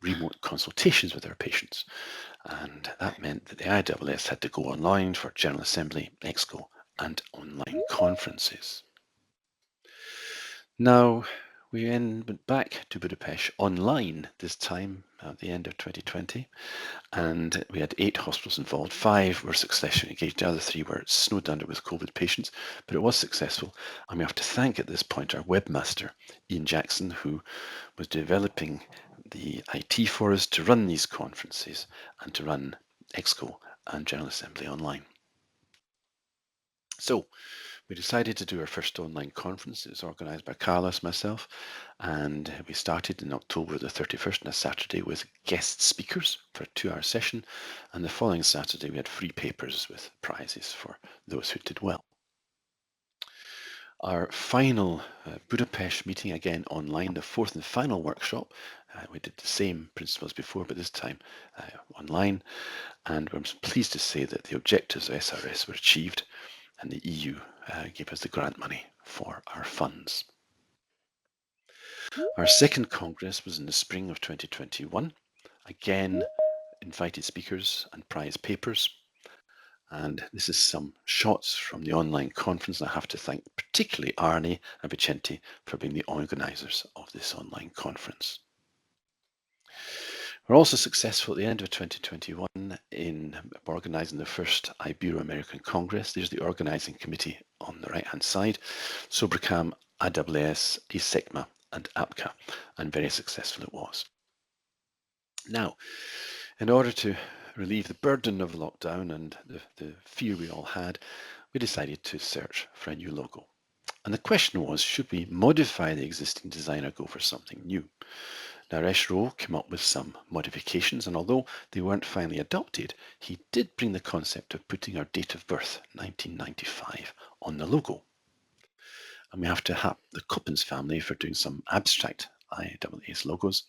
Speaker 11: remote consultations with our patients. And that meant that the IAAS had to go online for General Assembly, EXCO, and online conferences. Now, we then went back to Budapest online this time at the end of 2020, and we had 8 hospitals involved. 5 were successfully engaged, the other 3 were snowed under with COVID patients, but it was successful. And we have to thank at this point our webmaster, Ian Jackson, who was developing the IT for us to run these conferences and to run EXCO and General Assembly online. So, We decided to do our first online conference. It was organised by Carlos, myself, and we started in October the 31st on a Saturday with guest speakers for a 2-hour session, and the following Saturday we had free papers with prizes for those who did well. Our final Budapest meeting, again online, the fourth and final workshop. We did the same principles before, but this time online. And we're pleased to say that the objectives of SRS were achieved, and the EU gave us the grant money for our funds. Our second Congress was in the spring of 2021. Again, invited speakers and prize papers. And this is some shots from the online conference. I have to thank particularly Arnie and Vicente for being the organisers of this online conference. We're also successful at the end of 2021 in organising the first Ibero-American Congress. There's the organising committee on the right-hand side, Sobracam, IAAS, ISECMA and APCA, and very successful it was. Now, in order to relieve the burden of lockdown and the fear we all had, we decided to search for a new logo. And the question was, should we modify the existing design or go for something new? Naresh Rao came up with some modifications, and although they weren't finally adopted, he did bring the concept of putting our date of birth, 1995, on the logo. And we have to thank the Coppens family for doing some abstract IAAS logos.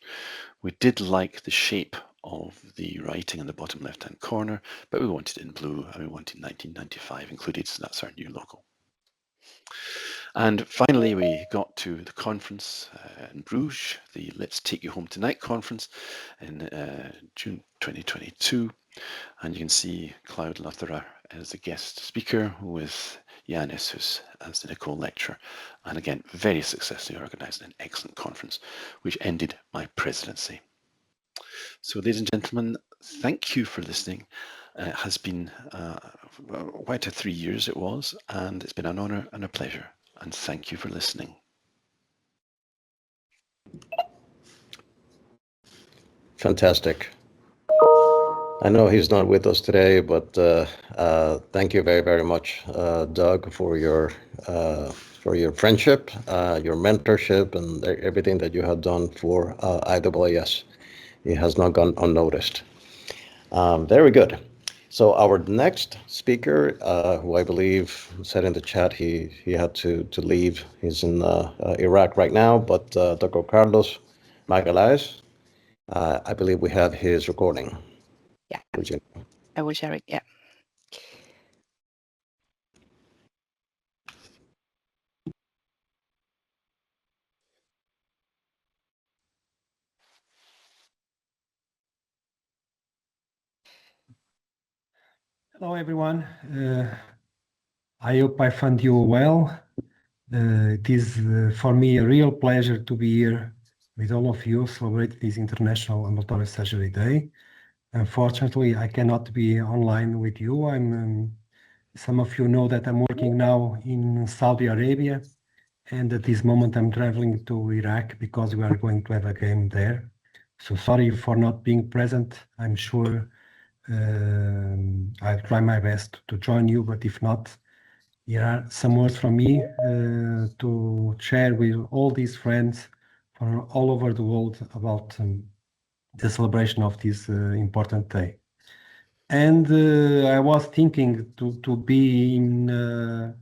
Speaker 11: We did like the shape of the writing in the bottom left-hand corner, but we wanted it in blue and we wanted 1995 included, so that's our new logo. And finally, we got to the conference in Bruges, the Let's Take You Home Tonight conference in June 2022. And you can see Cloud Lutherer as a guest speaker with Yanis as the Nicoll lecturer. And again, very successfully organised an excellent conference, which ended my presidency. So ladies and gentlemen, thank you for listening. It has been quite a 3 years it was, and it's been an honour and a pleasure. And thank you for listening.
Speaker 1: Fantastic. I know he's not with us today, but thank you very, very much, Doug, for your friendship, your mentorship, and everything that you have done for IAAS. It has not gone unnoticed. Very good. So our next speaker, who I believe said in the chat he had to leave. He's in Iraq right now, but Dr. Carlos Magalhães, I believe we have his recording.
Speaker 6: Yeah, I will share it, yeah.
Speaker 12: Hello, everyone. I hope I found you well. It is for me a real pleasure to be here with all of you celebrating this International Ambulatory Surgery Day. Unfortunately, I cannot be online with you. Some of you know that I'm working now in Saudi Arabia, and at this moment I'm traveling to Iraq because we are going to have a game there. So sorry for not being present. I'm sure I'll try my best to join you, but if not, here are some words from me to share with all these friends from all over the world about the celebration of this important day. And I was thinking to be in a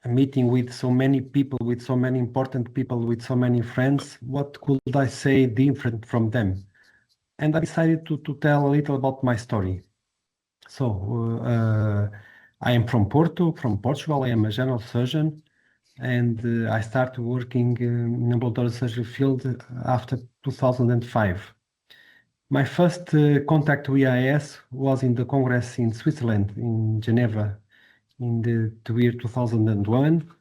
Speaker 12: meeting with so many people, with so many important people, with so many friends. What could I say different from them? And I decided to tell a little about my story. So I am from Portugal. I am a general surgeon, and I started working in the ambulatory surgery field after 2005. My first contact with IAAS was in the Congress in Switzerland, in Geneva, in the year 2001.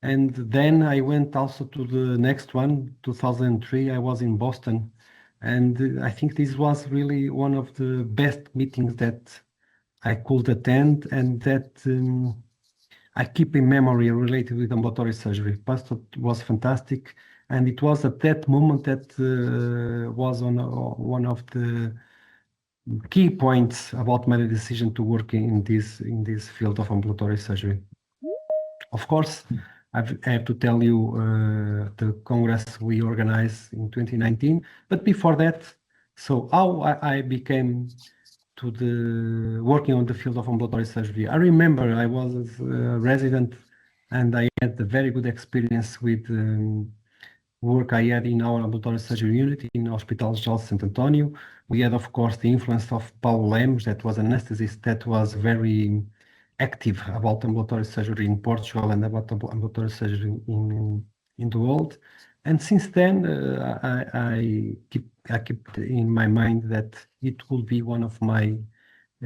Speaker 12: And then I went also to the next one, 2003. I was in Boston. And I think this was really one of the best meetings that I could attend and that I keep in memory related with ambulatory surgery. Pastor was fantastic. And it was at that moment that was one of the key points about my decision to work in this field of ambulatory surgery. Of course, I have to tell you the Congress we organized in 2019. But before that, so how I became to the working on the field of ambulatory surgery. I remember I was a resident and I had a very good experience with work I had in our ambulatory surgery unit in Hospital Geral Santo Antonio. We had, of course, the influence of Paulo Lemos, that was an anesthetist that was very active about ambulatory surgery in Portugal and about ambulatory surgery in the world. And since then, I keep in my mind that it will be one of my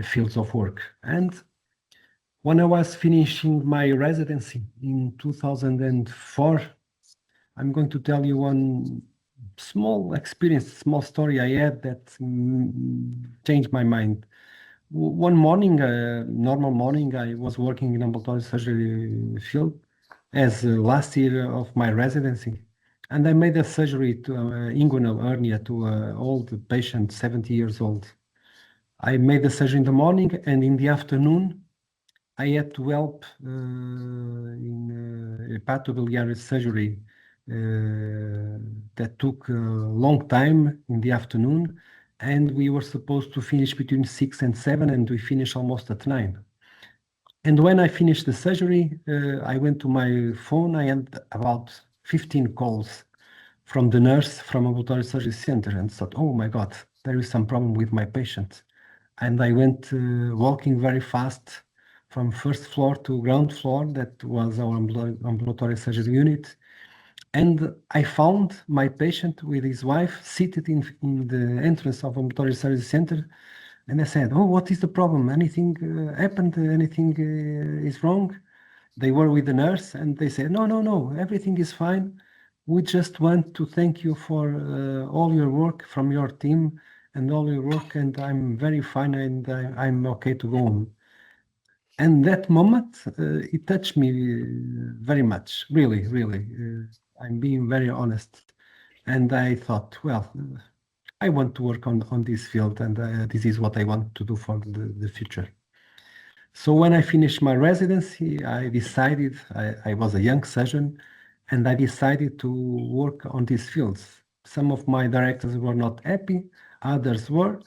Speaker 12: fields of work. And when I was finishing my residency in 2004, I'm going to tell you one small experience, small story I had that changed my mind. One morning, normal morning, I was working in ambulatory surgery field as last year of my residency. And I made a surgery to inguinal hernia to an old patient, 70 years old. I made the surgery in the morning, and in the afternoon, I had to help in hepatobiliary surgery that took a long time in the afternoon, and we were supposed to finish between 6 and 7, and we finished almost at 9. And when I finished the surgery, I went to my phone. I had about 15 calls from the nurse from ambulatory surgery center and thought, oh my God, there is some problem with my patient. And I went walking very fast from first floor to ground floor. That was our ambulatory surgery unit. And I found my patient with his wife seated in the entrance of ambulatory surgery center. And I said, oh, what is the problem? Anything happened? Anything is wrong? They were with the nurse and they said, no, everything is fine. We just want to thank you for all your work from your team and all your work, and I'm very fine and I'm okay to go on. And that moment, it touched me very much, really, really. I'm being very honest. And I thought, well, I want to work on this field, and this is what I want to do for the future. So when I finished my residency, I decided, I was a young surgeon, and I decided to work on these fields. Some of my directors were not happy, others were.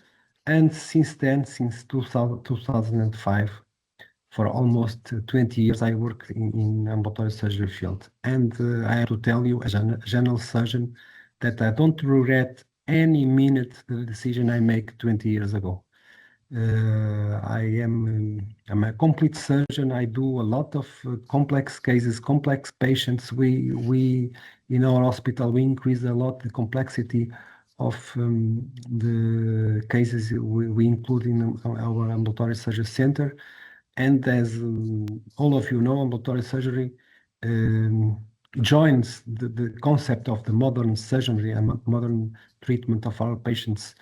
Speaker 12: And since then, since 2005, for almost 20 years, I worked in ambulatory surgery field. And I have to tell you, as a general surgeon, that I don't regret any minute the decision I make 20 years ago. I'm a complete surgeon. I do a lot of complex cases, complex patients. We in our hospital, we increase a lot the complexity of the cases we include in our ambulatory surgery center. And as all of you know, ambulatory surgery joins the concept of the modern surgery and modern treatment of our patients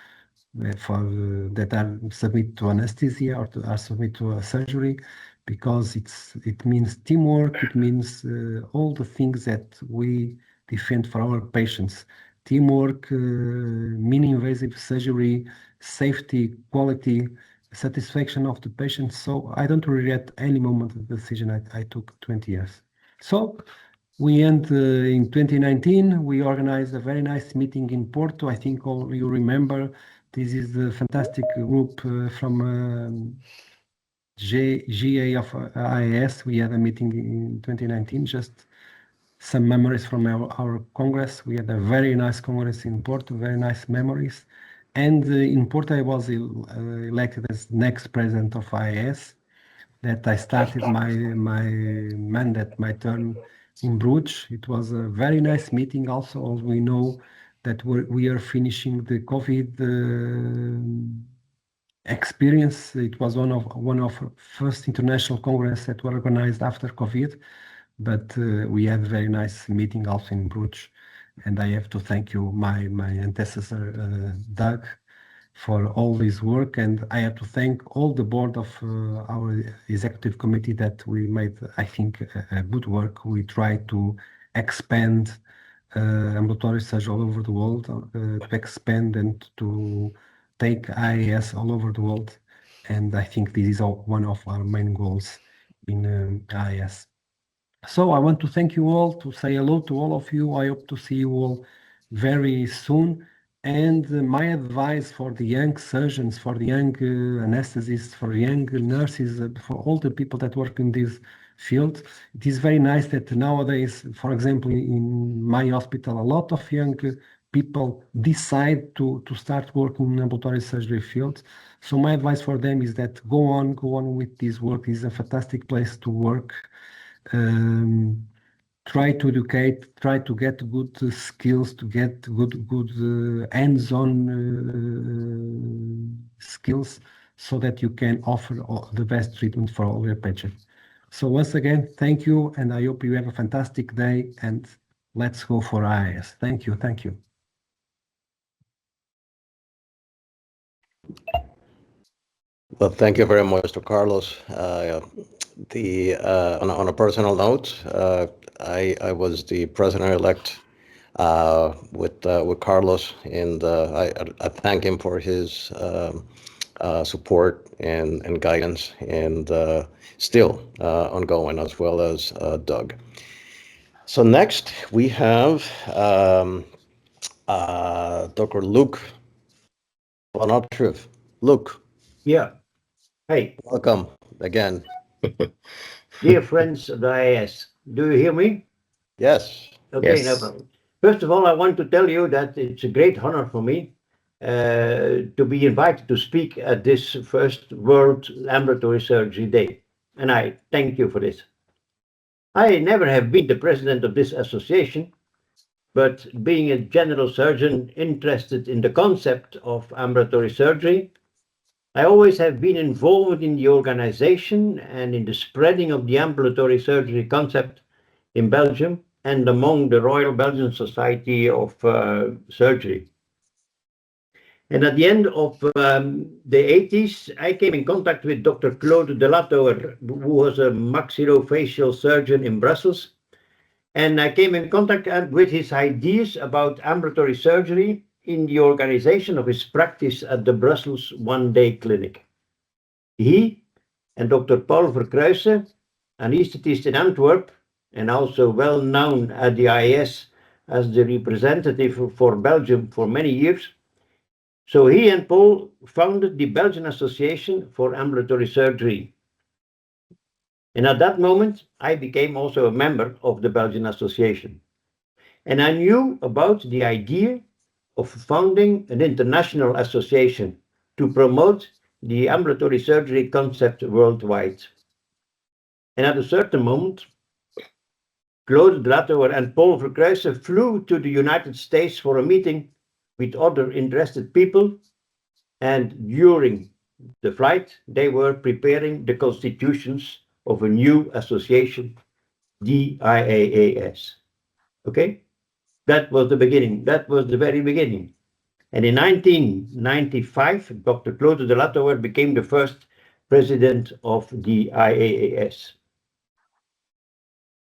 Speaker 12: that are submitted to anesthesia or are submitted to a surgery, because it means teamwork. It means all the things that we defend for our patients: teamwork, mini-invasive surgery, safety, quality, satisfaction of the patient. So I don't regret any moment of the decision I took 20 years. So we end in 2019. We organized a very nice meeting in Porto. I think all you remember. This is the fantastic group from GA of IAAS. We had a meeting in 2019, just some memories from our Congress. We had a very nice Congress in Porto, very nice memories. And in Porto, I was elected as next president of IAAS. That I started my mandate, my term in Bruges. It was a very nice meeting. Also, we know that we are finishing the COVID experience. It was one of first international congress that were organized after COVID, but we had a very nice meeting also in Bruges. And I have to thank you, my antecessor, Doug, for all this work, and I have to thank all the board of our executive committee that we made, I think, a good work. We tried to expand ambulatory surgery all over the world, to expand and to take IAS all over the world, and I think this is one of our main goals in IAS. So I want to thank you all, to say hello to all of you. I hope to see you all very soon. And my advice for the young surgeons, for the young anesthetists, for young nurses, for all the people that work in this field, it is very nice that nowadays, for example, in my hospital, a lot of young people decide to start working in ambulatory surgery field. So my advice for them is that go on with this work. It's a fantastic place to work. Try to educate, try to get good skills, to get good hands-on skills, so that you can offer the best treatment for all your patients. So once again, thank you, and I hope you have a fantastic day, and let's go for IAAS. Thank you. Thank you.
Speaker 1: Well, thank you very much, Mr. Carlos. On a personal note, I was the president-elect with Carlos, and I thank him for his support and guidance, and still ongoing, as well as Doug. So next we have Dr. Luke von Optruth. Luke.
Speaker 13: Yeah. Hey.
Speaker 1: Welcome again.
Speaker 13: Dear friends of the IAAS, do you hear me?
Speaker 1: Yes.
Speaker 13: Okay,
Speaker 9: Yes.
Speaker 13: no problem. First of all, I want to tell you that it's a great honor for me to be invited to speak at this first World Ambulatory Surgery Day. And I thank you for this. I never have been the president of this association, but being a general surgeon interested in the concept of ambulatory surgery, I always have been involved in the organization and in the spreading of the ambulatory surgery concept in Belgium and among the Royal Belgian Society of Surgery. And at the end of the 80s, I came in contact with Dr. Claude de Latour, who was a maxillofacial surgeon in Brussels. And I came in contact with his ideas about ambulatory surgery in the organization of his practice at the Brussels one-day clinic. He and Dr. Paul Verkruijsen, an anesthetist in Antwerp, and also well known at the IAAS as the representative for Belgium for many years. So he and Paul founded the Belgian Association for Ambulatory Surgery. And at that moment, I became also a member of the Belgian Association. And I knew about the idea of founding an international association to promote the ambulatory surgery concept worldwide. And at a certain moment, Claude de Latour and Paul Verkruijsen flew to the United States for a meeting with other interested people. And during the flight, they were preparing the constitutions of a new association, the IAAS. Okay? That was the beginning. That was the very beginning. And in 1995, Dr. Claude de Latour became the first president of the IAAS.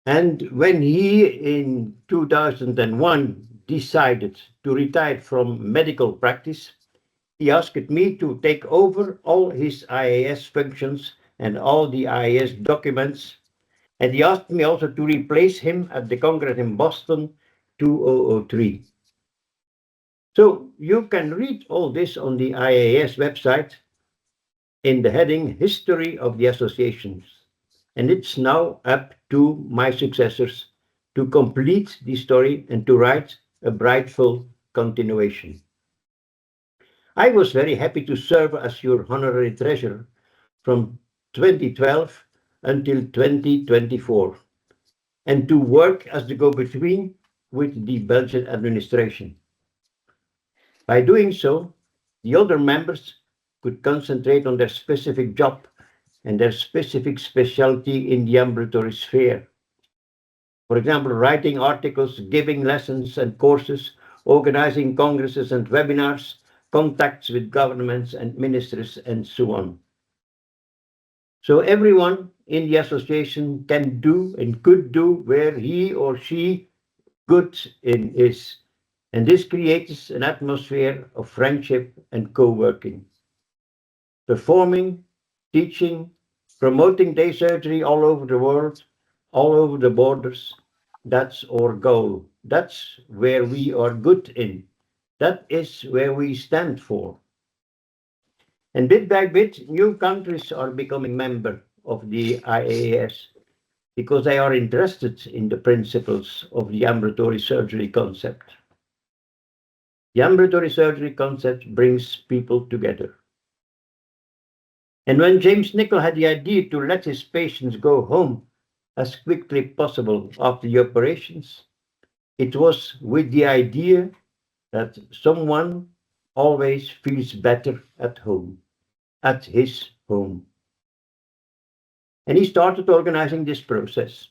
Speaker 13: And when he, in 2001, decided to retire from medical practice, he asked me to take over all his IAAS functions and all the IAAS documents. And he asked me also to replace him at the Congress in Boston 2003. So you can read all this on the IAAS website in the heading History of the Associations. And it's now up to my successors to complete the story and to write a brightful continuation. I was very happy to serve as your honorary treasurer from 2012 until 2024 and to work as the go-between with the Belgian administration. By doing so, the other members could concentrate on their specific job and their specific specialty in the ambulatory sphere. For example, writing articles, giving lessons and courses, organizing congresses and webinars, contacts with governments and ministers, and so on. So everyone in the association can do and could do where he or she good in is. And this creates an atmosphere of friendship and co-working. Performing, teaching, promoting day surgery all over the world, all over the borders. That's our goal. That's where we are good in. That is where we stand for. And bit by bit, new countries are becoming members of the IAAS because they are interested in the principles of the ambulatory surgery concept. The ambulatory surgery concept brings people together. And when James Nicoll had the idea to let his patients go home as quickly possible after the operations, it was with the idea that someone always feels better at home, at his home. And he started organizing this process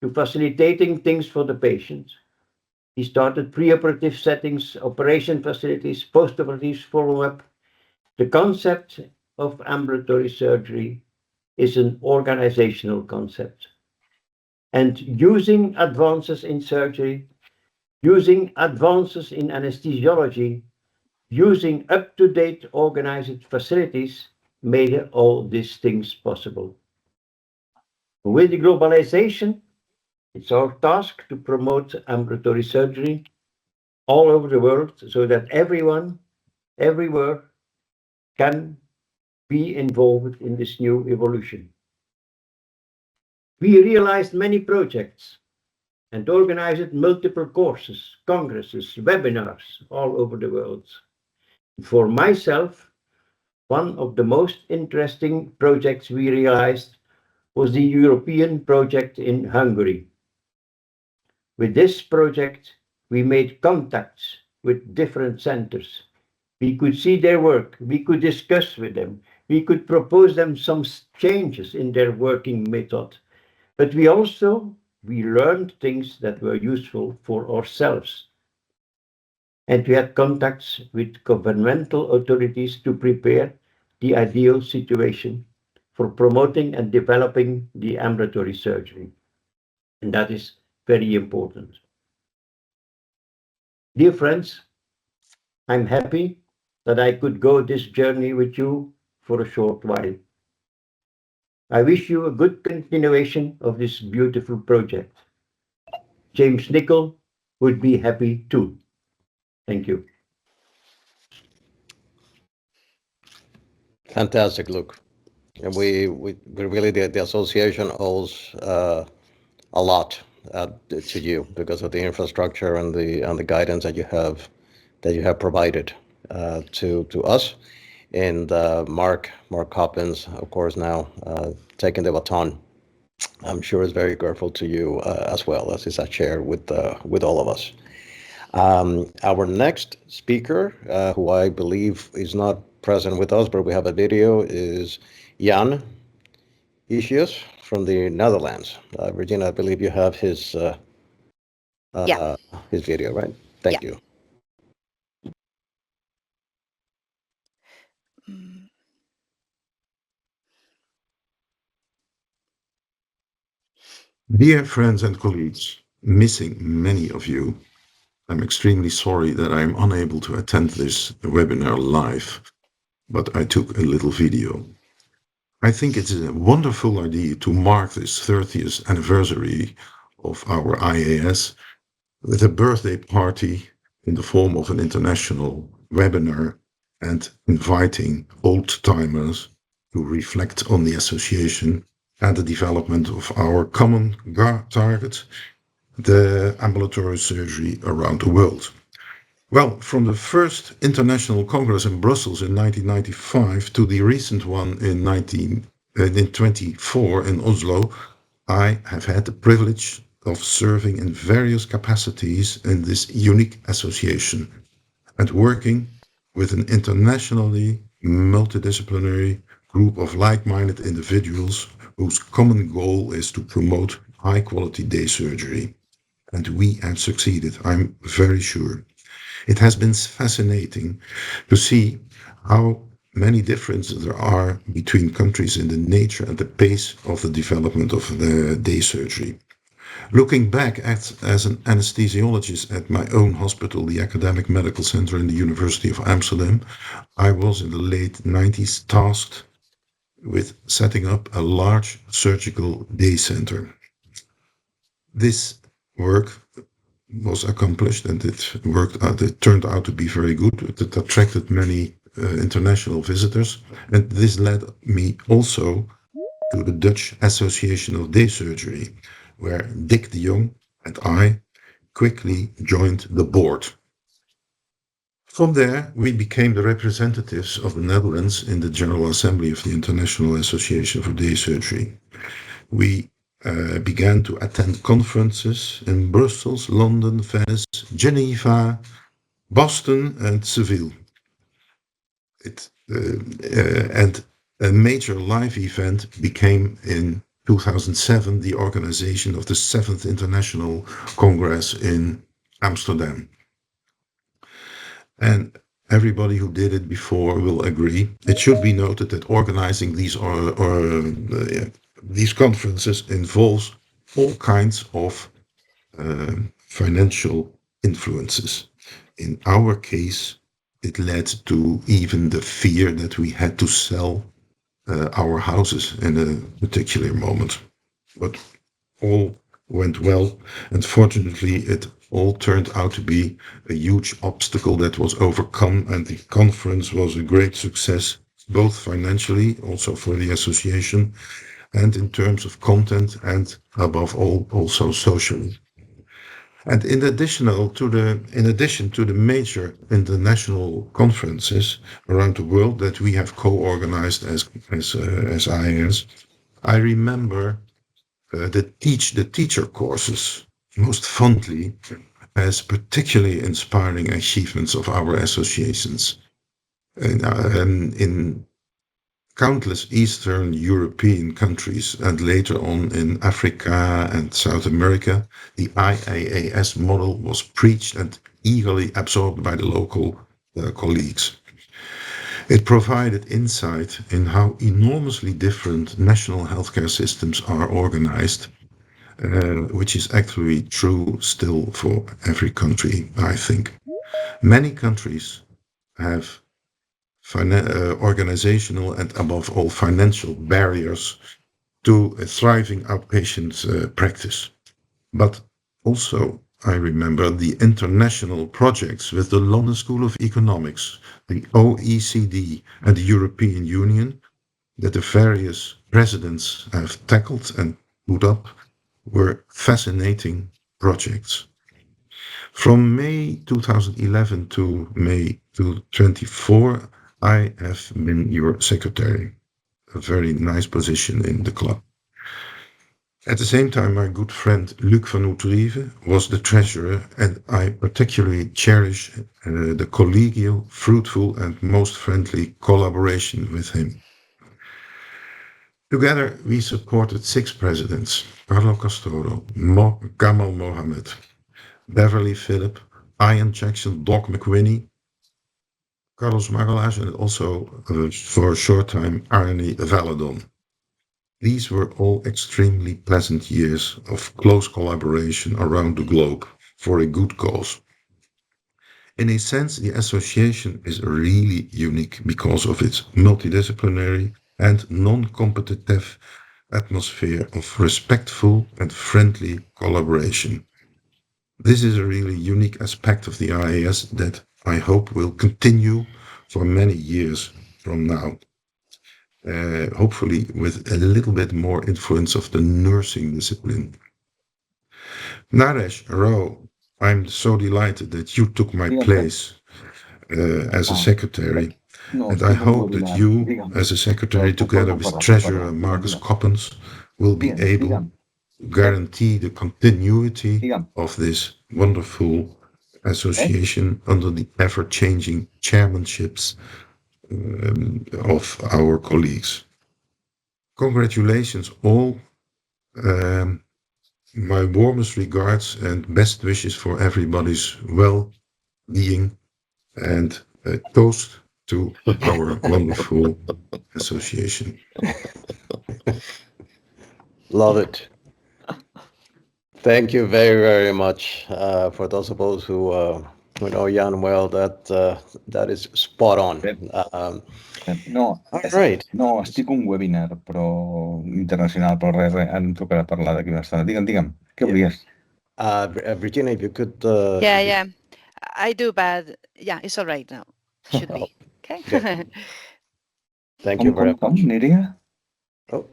Speaker 13: to facilitating things for the patient. He started preoperative settings, operation facilities, postoperative follow-up. The concept of ambulatory surgery is an organizational concept. And using advances in surgery, using advances in anesthesiology, using up-to-date organized facilities made all these things possible. With the globalization, it's our task to promote ambulatory surgery all over the world so that everyone, everywhere, can be involved in this new evolution. We realized many projects and organized multiple courses, congresses, webinars all over the world. For myself, one of the most interesting projects we realized was the European project in Hungary. With this project, we made contacts with different centers. We could see their work, we could discuss with them, we could propose them some changes in their working method. But we learned things that were useful for ourselves. And we had contacts with governmental authorities to prepare the ideal situation for promoting and developing the ambulatory surgery. And that is very important. Dear friends, I'm happy that I could go this journey with you for a short while. I wish you a good continuation of this beautiful project. James Nicoll would be happy too. Thank you.
Speaker 1: Fantastic, Luke. And we really, the association owes a lot to you because of the infrastructure and the guidance that you have provided to us. And Mark Coppins, of course, now taking the baton, I'm sure is very grateful to you as well as is a chair with all of us. Our next speaker, who I believe is not present with us, but we have a video, is Jan Ischius from the Netherlands. Regina, I believe you have his video, right? Thank you.
Speaker 14: Dear friends and colleagues, missing many of you, I'm extremely sorry that I'm unable to attend this webinar live, but I took a little video. I think it's a wonderful idea to mark this 30th anniversary of our IAAS with a birthday party in the form of an international webinar and inviting old-timers to reflect on the association and the development of our common target, the ambulatory surgery around the world. Well, from the first International Congress in Brussels in 1995 to the recent one in 2024 in Oslo, I have had the privilege of serving in various capacities in this unique association and working with an internationally multidisciplinary group of like-minded individuals whose common goal is to promote high-quality day surgery. And we have succeeded, I'm very sure. It has been fascinating to see how many differences there are between countries in the nature and the pace of the development of the day surgery. Looking back as an anesthesiologist at my own hospital, the Academic Medical Center in the University of Amsterdam, I was in the late 90s tasked with setting up a large surgical day center. This work was accomplished, and it worked out. It turned out to be very good. It attracted many international visitors, and this led me also to the Dutch Association of Day Surgery, where Dick de Jong and I quickly joined the board. From there, we became the representatives of the Netherlands in the General Assembly of the International Association for Day Surgery. We began to attend conferences in Brussels, London, Venice, Geneva, Boston, and Seville. And a major live event became in 2007 the organization of the 7th International Congress in Amsterdam. And everybody who did it before will agree. It should be noted that organizing these conferences involves all kinds of financial influences. In our case, it led to even the fear that we had to sell our houses in a particular moment. But all went well, and fortunately it all turned out to be a huge obstacle that was overcome, and the conference was a great success, both financially, also for the association, and in terms of content, and above all, also socially. And in addition to the major international conferences around the world that we have co-organized as IAAS, I remember the teacher courses most fondly as particularly inspiring achievements of our associations. In countless Eastern European countries and later on in Africa and South America, the IAAS model was preached and eagerly absorbed by the local colleagues. It provided insight in how enormously different national healthcare systems are organized, which is actually true still for every country, I think. Many countries have organizational and above all financial barriers to a thriving outpatient practice. But also I remember the international projects with the London School of Economics, the OECD and the European Union that the various presidents have tackled and put up were fascinating projects. From May 2011 to May 2024, I have been your secretary, a very nice position in the club. At the same time, my good friend Luc van Oetrieve was the treasurer, and I particularly cherish the collegial, fruitful, and most friendly collaboration with him. Together, we supported 6 presidents: Carlo Castoro, Gamal Mohammed, Beverly Phillip, Ian Jackson, Doc McWhinney, Carlos Magalhães, and also for a short time Arnie Valadon. These were all extremely pleasant years of close collaboration around the globe for a good cause. In a sense, the association is really unique because of its multidisciplinary and non-competitive atmosphere of respectful and friendly collaboration. This is a really unique aspect of the IAAS that I hope will continue for many years from now. Hopefully with a little bit more influence of the nursing discipline. Naresh, Rao, I'm so delighted that you took my place as a secretary, and I hope that you, as a secretary, together with Treasurer Marcus Coppens, will be able to guarantee the continuity of this wonderful association under the ever-changing chairmanships of our colleagues. Congratulations all. My warmest regards and best wishes for everybody's well-being, and a toast to our wonderful association.
Speaker 1: Love it. Thank you very, very much. For those of us who know Jan well, that is spot on.
Speaker 15: No,
Speaker 1: right.
Speaker 15: No, estic un webinar però internacional, però res, han trucat a parlar d'aquí una estona. Digue'm.
Speaker 1: Virginia, if you could.
Speaker 6: Yeah. I do, but yeah, it's all right now. Should be. Okay.
Speaker 1: Thank you very much.
Speaker 15: Nerea.
Speaker 1: Oh.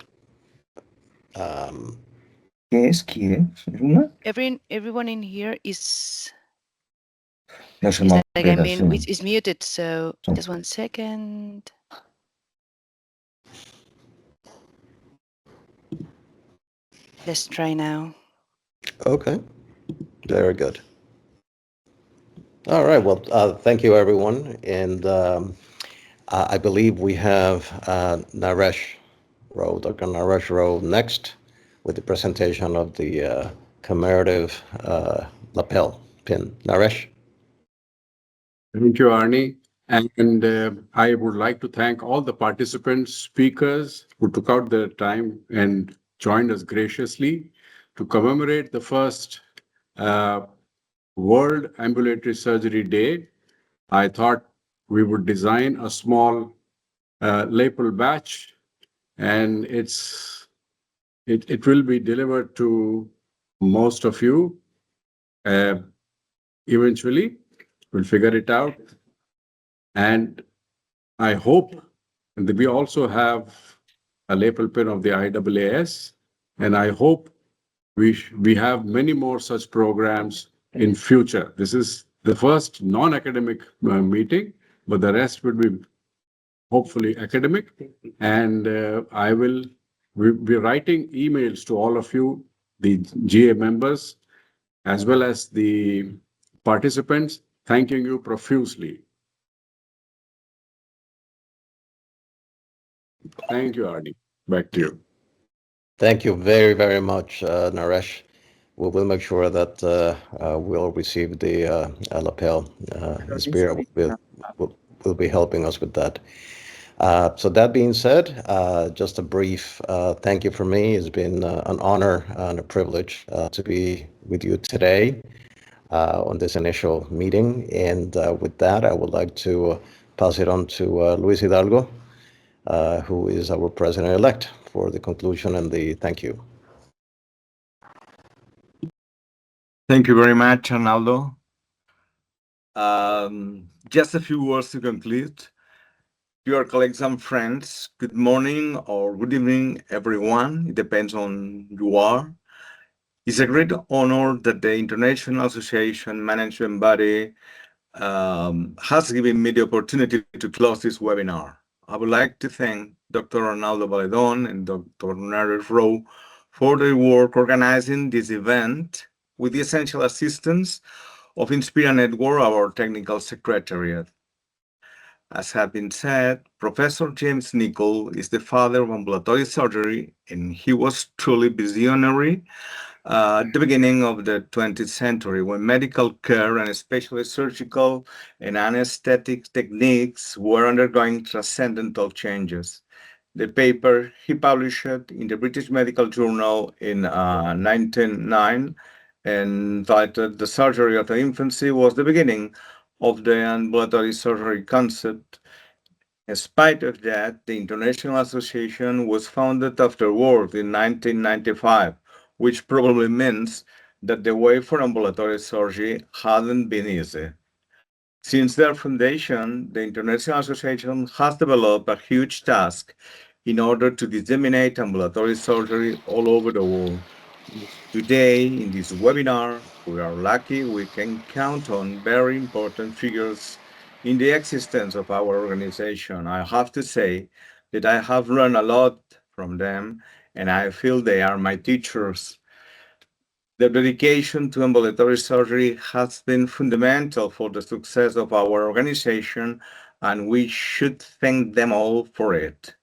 Speaker 1: Um,
Speaker 15: ¿Qué es?
Speaker 6: Everyone in here is
Speaker 15: No se
Speaker 6: like,
Speaker 15: moderación.
Speaker 6: is muted. So just one second. Let's try now.
Speaker 1: Okay. Very good. All right. Well, thank you, everyone. And I believe we have Naresh Rowe, Dr. Naresh Rowe, next with the presentation of the commemorative lapel pin. Naresh.
Speaker 3: Thank you, Arnie. And I would like to thank all the participants, speakers who took out their time and joined us graciously to commemorate the first World Ambulatory Surgery Day. I thought we would design a small lapel batch, and it will be delivered to most of you eventually. We'll figure it out. And I hope that we also have a lapel pin of the IAAS, and I hope we have many more such programs in future. This is the first non-academic meeting, but the rest will be hopefully academic. And we'll be writing emails to all of you, the GA members, as well as the participants, thanking you profusely. Thank you, Arnie. Back to you.
Speaker 1: Thank you very, very much, Naresh. We will make sure that we'll receive the lapel. Spirit will be helping us with that. So that being said, just a brief thank you for me. It's been an honor and a privilege to be with you today on this initial meeting. And with that, I would like to pass it on to Luis Hidalgo, who is our president-elect, for the conclusion and the thank you.
Speaker 15: Thank you very much, Arnaldo. Just a few words to conclude. Dear colleagues and friends, good morning or good evening, everyone. It depends on who you are. It's a great honor that the International Association Management Body has given me the opportunity to close this webinar. I would like to thank Dr. Arnaldo Valedon and Dr. Naresh Rowe for their work organizing this event with the essential assistance of Inspira Network, our technical secretariat. As has been said, Professor James Nicoll is the father of ambulatory surgery, and he was truly visionary at the beginning of the 20th century, when medical care and especially surgical and anesthetic techniques were undergoing transcendental changes. The paper he published in the British Medical Journal in 1909, entitled "The Surgery of the Infancy," was the beginning of the ambulatory surgery concept. In spite of that, the International Association was founded afterward in 1995, which probably means that the way for ambulatory surgery hadn't been easy. Since their foundation, the International Association has developed a huge task in order to disseminate ambulatory surgery all over the world. Today, in this webinar, we are lucky we can count on very important figures in the existence of our organization. I have to say that I have learned a lot from them, and I feel they are my teachers. Their dedication to ambulatory surgery has been fundamental for the success of our organization, and we should thank them all for it.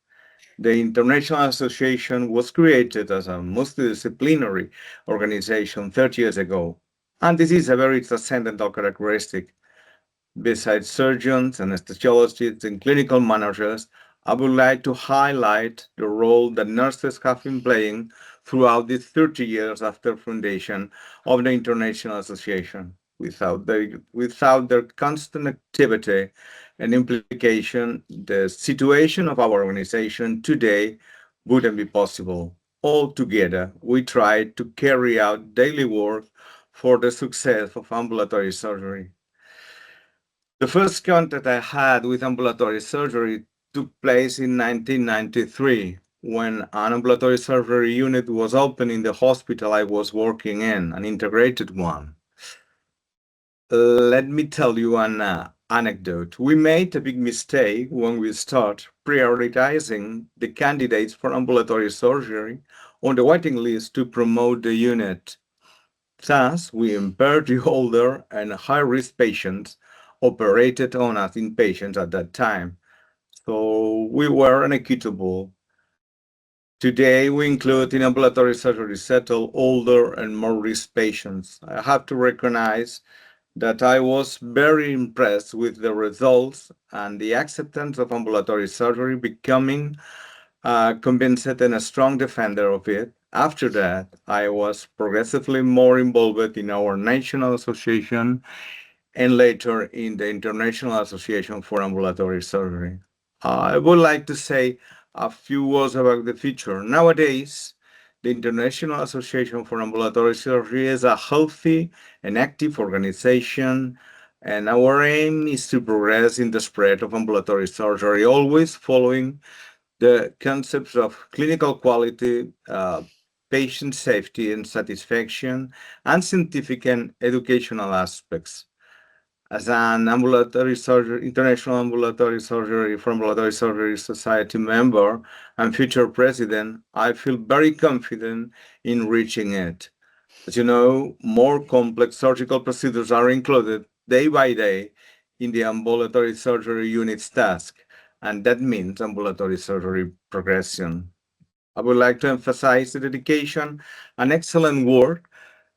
Speaker 15: The International Association was created as a multidisciplinary organization 30 years ago, and this is a very transcendental characteristic. Besides surgeons, anesthesiologists, and clinical managers, I would like to highlight the role that nurses have been playing throughout these 30 years after foundation of the International Association. Without their constant activity and implication, the situation of our organization today wouldn't be possible. all together, we try to carry out daily work for the success of ambulatory surgery. The first contact I had with ambulatory surgery took place in 1993 when an ambulatory surgery unit was opened in the hospital I was working in, an integrated one. Let me tell you an anecdote. We made a big mistake when we start prioritizing the candidates for ambulatory surgery on the waiting list to promote the unit. Thus, we impaired the older and high-risk patients operated on as inpatients at that time. So we were unequitable. Today, we include in ambulatory surgery settle older and more risk patients. I have to recognize that I was very impressed with the results and the acceptance of ambulatory surgery, becoming convinced and a strong defender of it. After that, I was progressively more involved in our national association and later in the International Association for Ambulatory Surgery. I would like to say a few words about the future. Nowadays, the International Association for Ambulatory Surgery is a healthy and active organization, and our aim is to progress in the spread of ambulatory surgery, always following the concepts of clinical quality, patient safety and satisfaction, and scientific and educational aspects. As an ambulatory surgery, International Ambulatory Surgery for Ambulatory Surgery Society member and future president, I feel very confident in reaching it. As you know, more complex surgical procedures are included day by day in the ambulatory surgery unit's task, and that means ambulatory surgery progression. I would like to emphasize the dedication and excellent work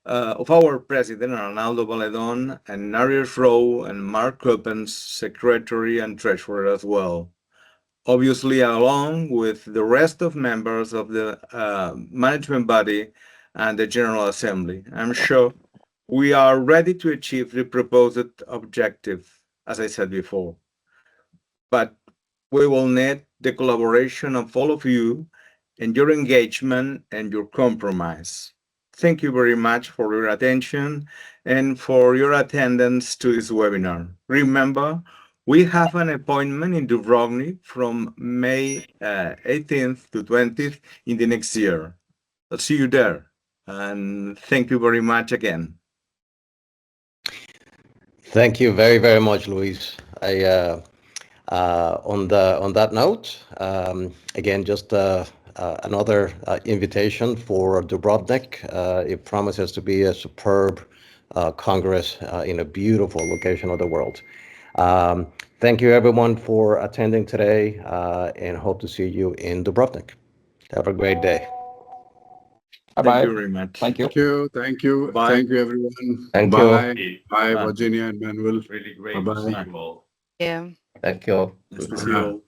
Speaker 15: of our president, Arnaldo Valedon, and Narius Rowe and Mark Coppens, secretary and treasurer as well. Obviously, along with the rest of members of the management body and the General Assembly. I'm sure we are ready to achieve the proposed objective, as I said before. But we will need the collaboration of all of you and your engagement and your compromise. Thank you very much for your attention and for your attendance to this webinar. Remember, we have an appointment in Dubrovnik from May 18th to 20th in the next year. I'll see you there. And thank you very much again.
Speaker 1: Thank you very, very much, Luis. On that note, again, just another invitation for Dubrovnik. It promises to be a superb congress in a beautiful location of the world. Thank you, everyone, for attending today, and hope to see you in Dubrovnik. Have a great day.
Speaker 15: Bye-bye. Thank you very much.
Speaker 3: Thank you. Thank you.
Speaker 15: Bye.
Speaker 3: Thank you, everyone.
Speaker 1: Thank
Speaker 3: Bye.
Speaker 1: you.
Speaker 3: Bye, Virginia and Manuel.
Speaker 15: Really great
Speaker 3: Bye-bye.
Speaker 15: to see you all.
Speaker 6: Yeah.
Speaker 9: Thank you.
Speaker 15: Nice to see you all.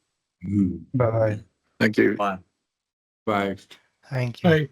Speaker 3: Mm.
Speaker 7: Bye.
Speaker 3: Thank you.
Speaker 15: Bye.
Speaker 3: Bye.
Speaker 16: Thank you.
Speaker 2: Bye.